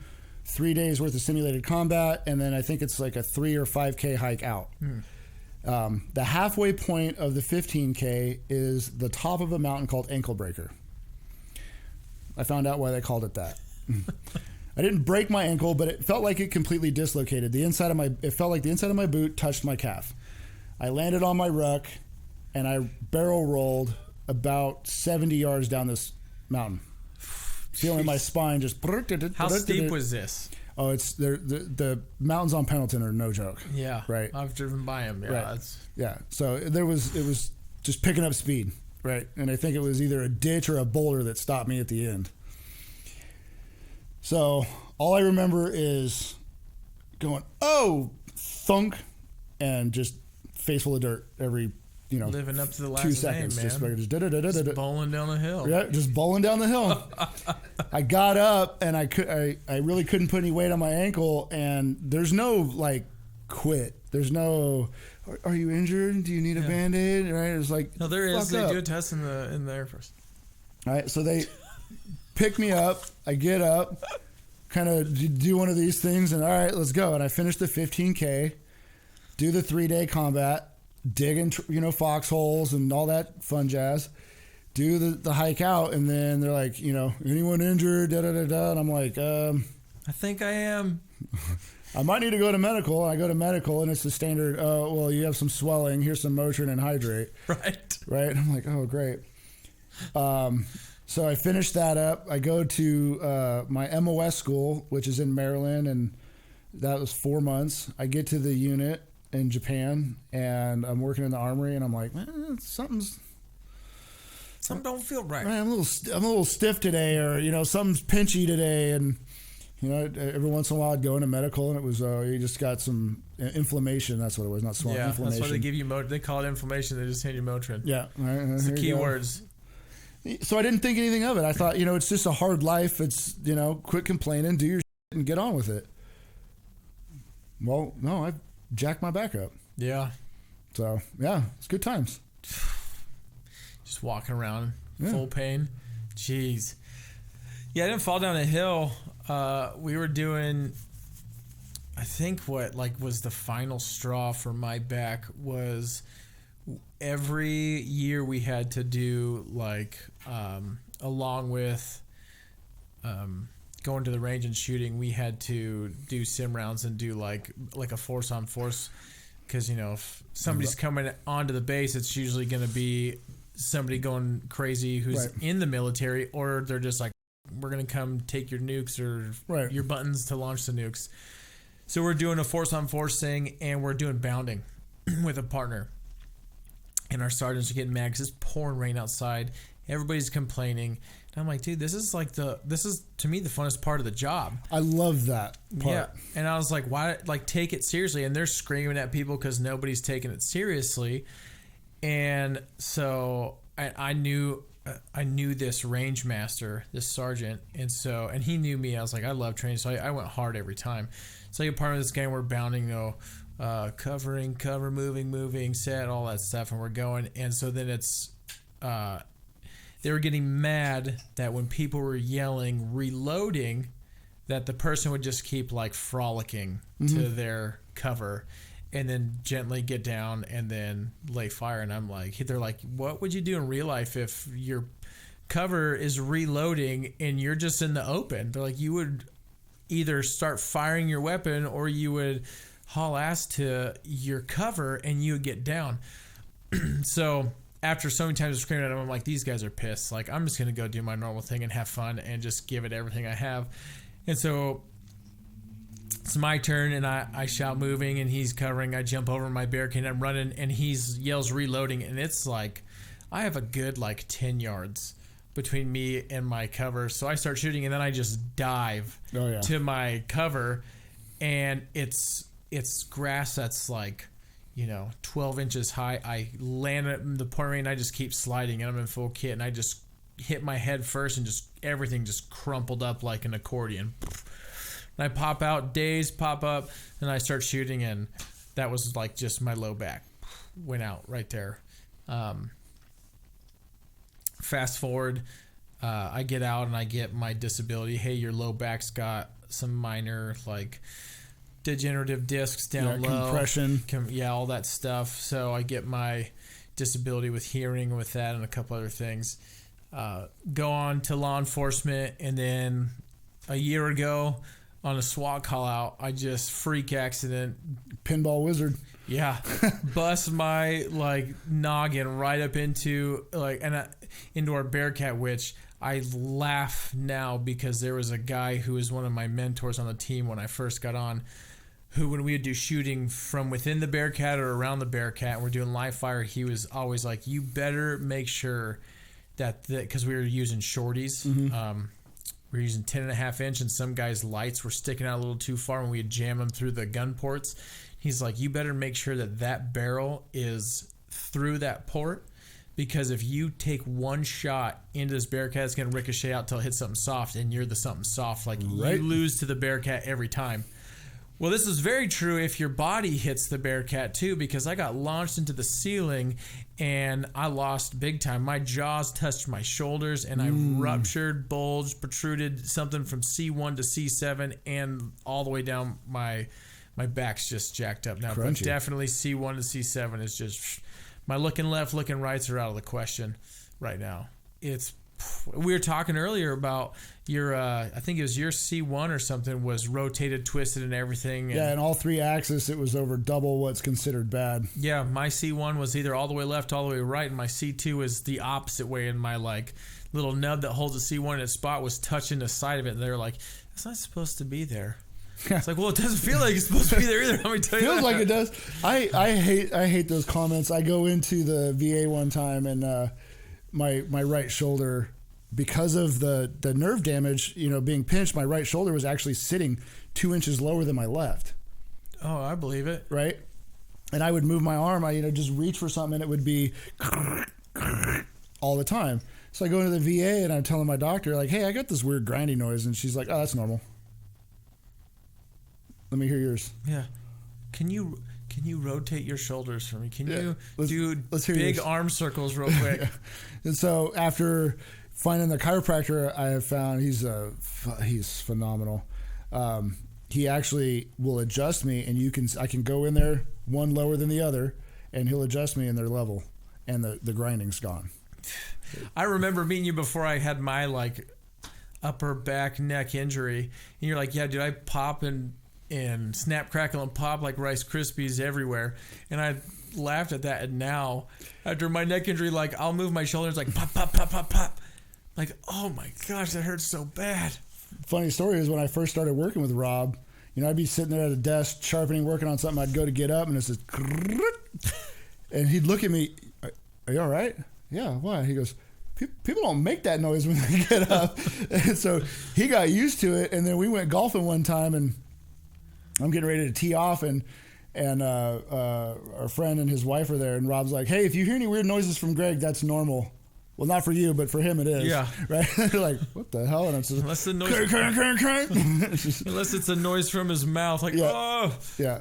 3 days worth of simulated combat, and then I think it's like a 3 or 5K hike out. The halfway point of the 15K is the top of a mountain called Ankle Breaker. I found out why they called it that. I didn't break my ankle, but it felt like it completely dislocated. It felt like the inside of my boot touched my calf. I landed on my ruck, and I barrel rolled about 70 yards down this mountain. Feeling my spine just... How steep was this? Oh, it's the mountains on Pendleton are no joke. Yeah, right. I've driven by them. Yeah, right. Yeah. So it was just picking up speed, right? And I think it was either a ditch or a boulder that stopped me at the end. So all I remember is going, oh, thunk, and just face full of dirt every, living up to the last 2 seconds, name, man. Just bowling down the hill. Yeah, just bowling down the hill. I got up and I really couldn't put any weight on my ankle, and there's no like quit. There's no, are you injured? Do you need a Band-Aid? Right? It's like, no, there is. They do a test in the Air Force. All right, so they pick me up. I get up, kind of do one of these things, and all right, let's go. And I finish the 15K, do the 3-day combat, dig in, foxholes and all that fun jazz, do the hike out, and then they're like, anyone injured, da-da-da-da, and I'm like, I think I am. I might need to go to medical. And I go to medical, and it's the standard, well, you have some swelling, here's some Motrin and hydrate. Right? And I'm like, oh, great. So I finished that up. I go to my MOS school, which is in Maryland, and that was 4 months. I get to the unit in Japan, and I'm working in the armory, and I'm like, something don't feel right. I'm a little stiff today, or something's pinchy today, and every once in a while I'd go into medical, and it was you just got some inflammation. That's what it was, not swelling. Yeah, inflammation. that's why they give you They call it inflammation. They just hand you Motrin. Yeah, it's the key words. So I didn't think anything of it. I thought, it's just a hard life. It's quit complaining, do your shit, and get on with it. Well, no, I jacked my back up. Yeah. So yeah, it's good times. Just walking around, full pain. Jeez. Yeah, I didn't fall down a hill. We were doing, I think what was the final straw for my back was every year we had to do along with going to the range and shooting, we had to do sim rounds and do like a force on force, because if somebody's coming onto the base, it's usually going to be somebody going crazy who's in the military, or they're just like, we're going to come take your nukes or your buttons to launch the nukes. So we're doing a force on force thing, and we're doing bounding with a partner, and our sergeants are getting mad because it's pouring rain outside. Everybody's complaining. And I'm like, dude, this is to me the funnest part of the job. I love that part. Yeah. And I was like, why, take it seriously? And they're screaming at people because nobody's taking it seriously. And so I knew this range master, this sergeant. And he knew me. I was like, I love training. So I went hard every time. So I get part of this game, we're bounding, covering, cover, moving, set, all that stuff. And we're going. And so then it's, they were getting mad that when people were yelling reloading, that the person would just keep like frolicking to their cover and then gently get down and then lay fire. And I'm like, they're like, what would you do in real life if your cover is reloading and you're just in the open? They're like, you would either start firing your weapon or you would haul ass to your cover and you would get down. So after so many times of screaming at them, I'm like, these guys are pissed. Like, I'm just going to go do my normal thing and have fun and just give it everything I have. And so it's my turn, and I shout moving, and he's covering. I jump over my barricade, I'm running, and he yells reloading. And it's like, I have a good like 10 yards between me and my cover. So I start shooting, and then I just dive to my cover, and it's grass that's like, 12 inches high. I land at the point range, and I just keep sliding, and I'm in full kit, and I just hit my head first, and just everything just crumpled up like an accordion. And I pop out, dazed, pop up, and I start shooting, and that was like just my low back went out right there. Fast forward, I get out and I get my disability. Hey, your low back's got some minor like degenerative discs down low, compression, all that stuff. So I get my disability with hearing, with that, and a couple other things. Go on to law enforcement, and then a year ago on a SWAT call out, I just freak accident, pinball wizard. Yeah, bust my like noggin right up into into our Bearcat, which I laugh now because there was a guy who was one of my mentors on the team when I first got on, who when we would do shooting from within the Bearcat or around the Bearcat and we're doing live fire, he was always like, you better make sure that because we were using shorties, we were using 10.5 inch, and some guys' lights were sticking out a little too far when we'd jam them through the gun ports. He's like, you better make sure that barrel is through that port, because if you take one shot into this Bearcat, it's going to ricochet out till it hits something soft, and you're the something soft. Like, you lose to the Bearcat every time. Well, this is very true if your body hits the Bearcat too, because I got launched into the ceiling and I lost big time. My jaws touched my shoulders, and I ruptured, bulged, protruded something from C1 to C7, and all the way down my back's just jacked up now. Crunchy. But definitely C1 to C7 is just, my looking left, looking rights are out of the question right now. We were talking earlier about your, I think it was your C1 or something was rotated, twisted, and everything. And in all three axes, it was over double what's considered bad. Yeah, my C1 was either all the way left, all the way right, and my C2 is the opposite way, and my like little nub that holds the C1 in its spot was touching the side of it, and they're like, that's not supposed to be there. It's like, well, it doesn't feel like it's supposed to be there either. Let me tell you Feels that. like it does. I hate those comments. I go into the VA one time, and my right shoulder, because of the nerve damage, being pinched, my right shoulder was actually sitting 2 inches lower than my left. Oh, I believe it. Right? And I would move my arm, I just reach for something, and it would be all the time. So I go into the VA, and I'm telling my doctor, like, hey, I got this weird grinding noise. And she's like, oh, that's normal. Let me hear yours. Yeah. Can you rotate your shoulders for me? Can you do let's hear big yours. arm circles real quick? Yeah. And so after finding the chiropractor I have found, he's phenomenal. He actually will adjust me, and I can go in there one lower than the other, and he'll adjust me, and they're level, and the grinding's gone. I remember meeting you before I had my like upper back neck injury, and you're like, yeah, dude, I pop and snap, crackle, and pop like Rice Krispies everywhere. And I laughed at that. And now, after my neck injury, like, I'll move my shoulders like pop, pop, pop, pop, pop. Like, oh my gosh, that hurts so bad. Funny story is when I first started working with Rob, I'd be sitting there at a desk sharpening, working on something. I'd go to get up, and it's just, and he'd look at me, are you all right? Yeah, why? He goes, people don't make that noise when they get up. And so he got used to it. And then we went golfing one time, and I'm getting ready to tee off, and our friend and his wife are there, and Rob's like, hey, if you hear any weird noises from Greg, that's normal. Well, not for you, but for him it is. Yeah. Right? They're like, what the hell? And I'm just, unless the noise, unless it's a noise from his mouth, like, oh. Yeah.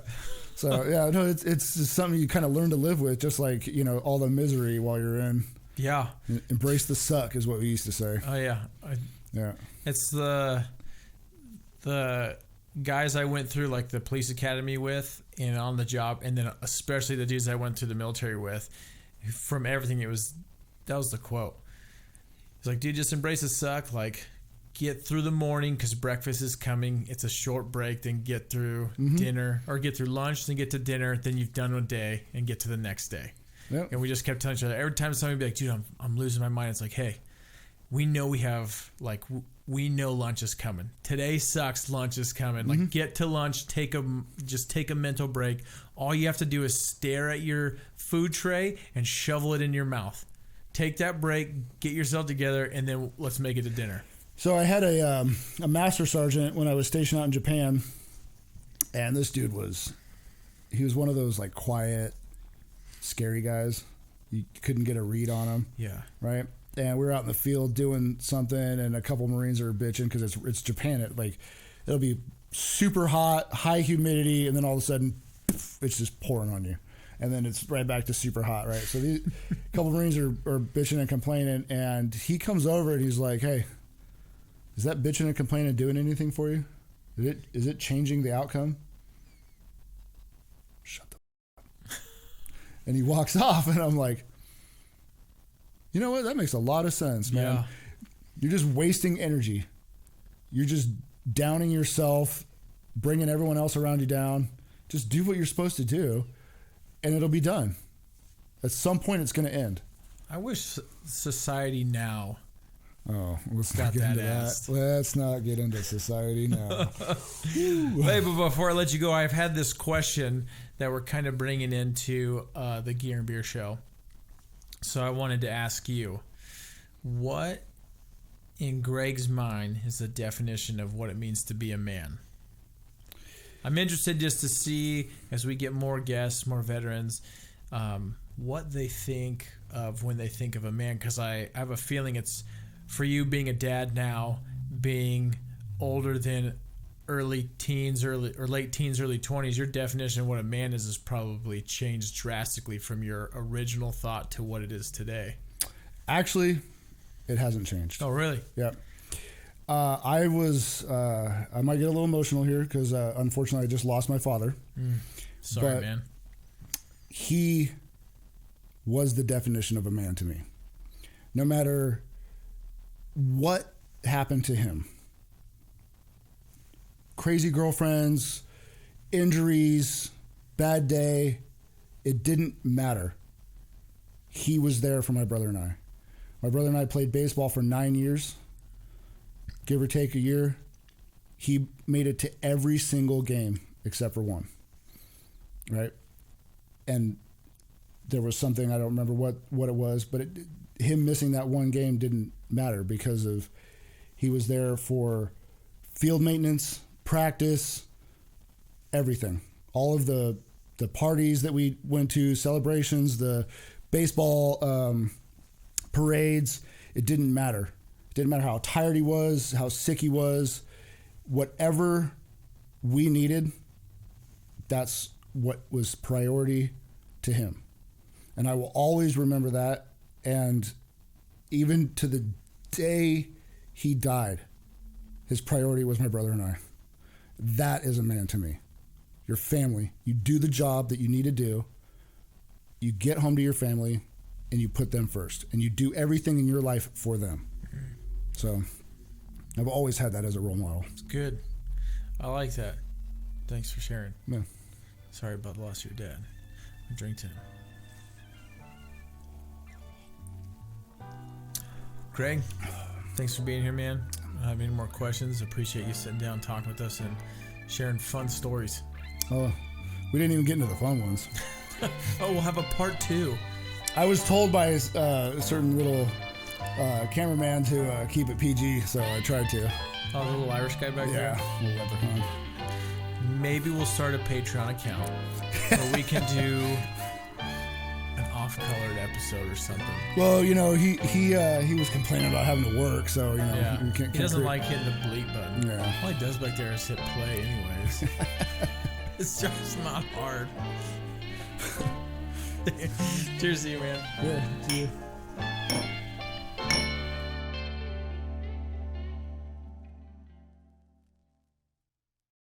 So, yeah, no, it's just something you kind of learn to live with, just like, all the misery while you're in. Yeah. Embrace the suck is what we used to say. Oh, yeah. Yeah. It's the the guys I went through like the police academy with and on the job, and then especially the dudes I went through the military with, from everything, that was the quote. It's like, dude, just embrace the suck. Like, get through the morning because breakfast is coming. It's a short break. Then get through dinner, or get through lunch, then get to dinner. Then you've done a day and get to the next day. Yep. And we just kept telling each other every time somebody would be like, dude, I'm losing my mind. It's like, hey, we know we know lunch is coming. Today sucks. Lunch is coming. Like, get to lunch. Just take a mental break. All you have to do is stare at your food tray and shovel it in your mouth. Take that break. Get yourself together, and then let's make it to dinner. So I had a master sergeant when I was stationed out in Japan, and this dude he was one of those like quiet, scary guys. You couldn't get a read on him. Yeah. Right. And we were out in the field doing something, and a couple Marines are bitching because it's Japan. It'll be super hot, high humidity, and then all of a sudden, it's just pouring on you, and then it's right back to super hot, right? So a couple Marines are bitching and complaining, and he comes over and he's like, "Hey, is that bitching and complaining doing anything for you? Is it changing the outcome?" Shut the up. And he walks off, and I'm like, you know what? That makes a lot of sense, man. Yeah. You're just wasting energy. You're just downing yourself, bringing everyone else around you down. Just do what you're supposed to do, and it'll be done. At some point, it's going to end. I wish society now. Oh, let's not get into that. Let's not get into society now. Hey, but before I let you go, I've had this question that we're kind of bringing into the Gear and Beer show. So I wanted to ask you, what in Greg's mind is the definition of what it means to be a man? I'm interested just to see, as we get more guests, more veterans, what they think of when they think of a man. Because I have a feeling it's, for you being a dad now, being older than late teens, early 20s, your definition of what a man is probably changed drastically from your original thought to what it is today. Actually, it hasn't changed. Oh, really? Yeah. I might get a little emotional here because unfortunately I just lost my father. Sorry, man. He was the definition of a man to me. No matter what happened to him, crazy girlfriends, injuries, bad day, it didn't matter. He was there for my brother and I. My brother and I played baseball for 9 years, give or take a year. He made it to every single game except for one, right? And there was something, I don't remember what it was, but him missing that one game didn't matter because of he was there for field maintenance, practice, everything. All of the parties that we went to, celebrations, the baseball parades, it didn't matter. It didn't matter how tired he was, how sick he was. Whatever we needed, that's what was priority to him. And I will always remember that. And even to the day he died, his priority was my brother and I. That is a man to me. Your family. You do the job that you need to do. You get home to your family and you put them first. And you do everything in your life for them. So I've always had that as a role model. It's good. I like that. Thanks for sharing. Yeah. Sorry about the loss of your dad. I drink to him. Greg, thanks for being here, man. I don't have any more questions. Appreciate you sitting down, talking with us, and sharing fun stories. Oh, we didn't even get into the fun ones. Oh, we'll have a part 2. I was told by a certain little cameraman to keep it PG, so I tried to. Oh, the little Irish guy back there? Yeah, little leprechaun. Maybe we'll start a Patreon account where we can do an off-colored episode or something. Well, you know, he was complaining about having to work, so, you know. Yeah. He doesn't like hitting the bleep button. Yeah. All he does back there is hit play anyways. It's just not hard. Cheers to you, man. Yeah, see you.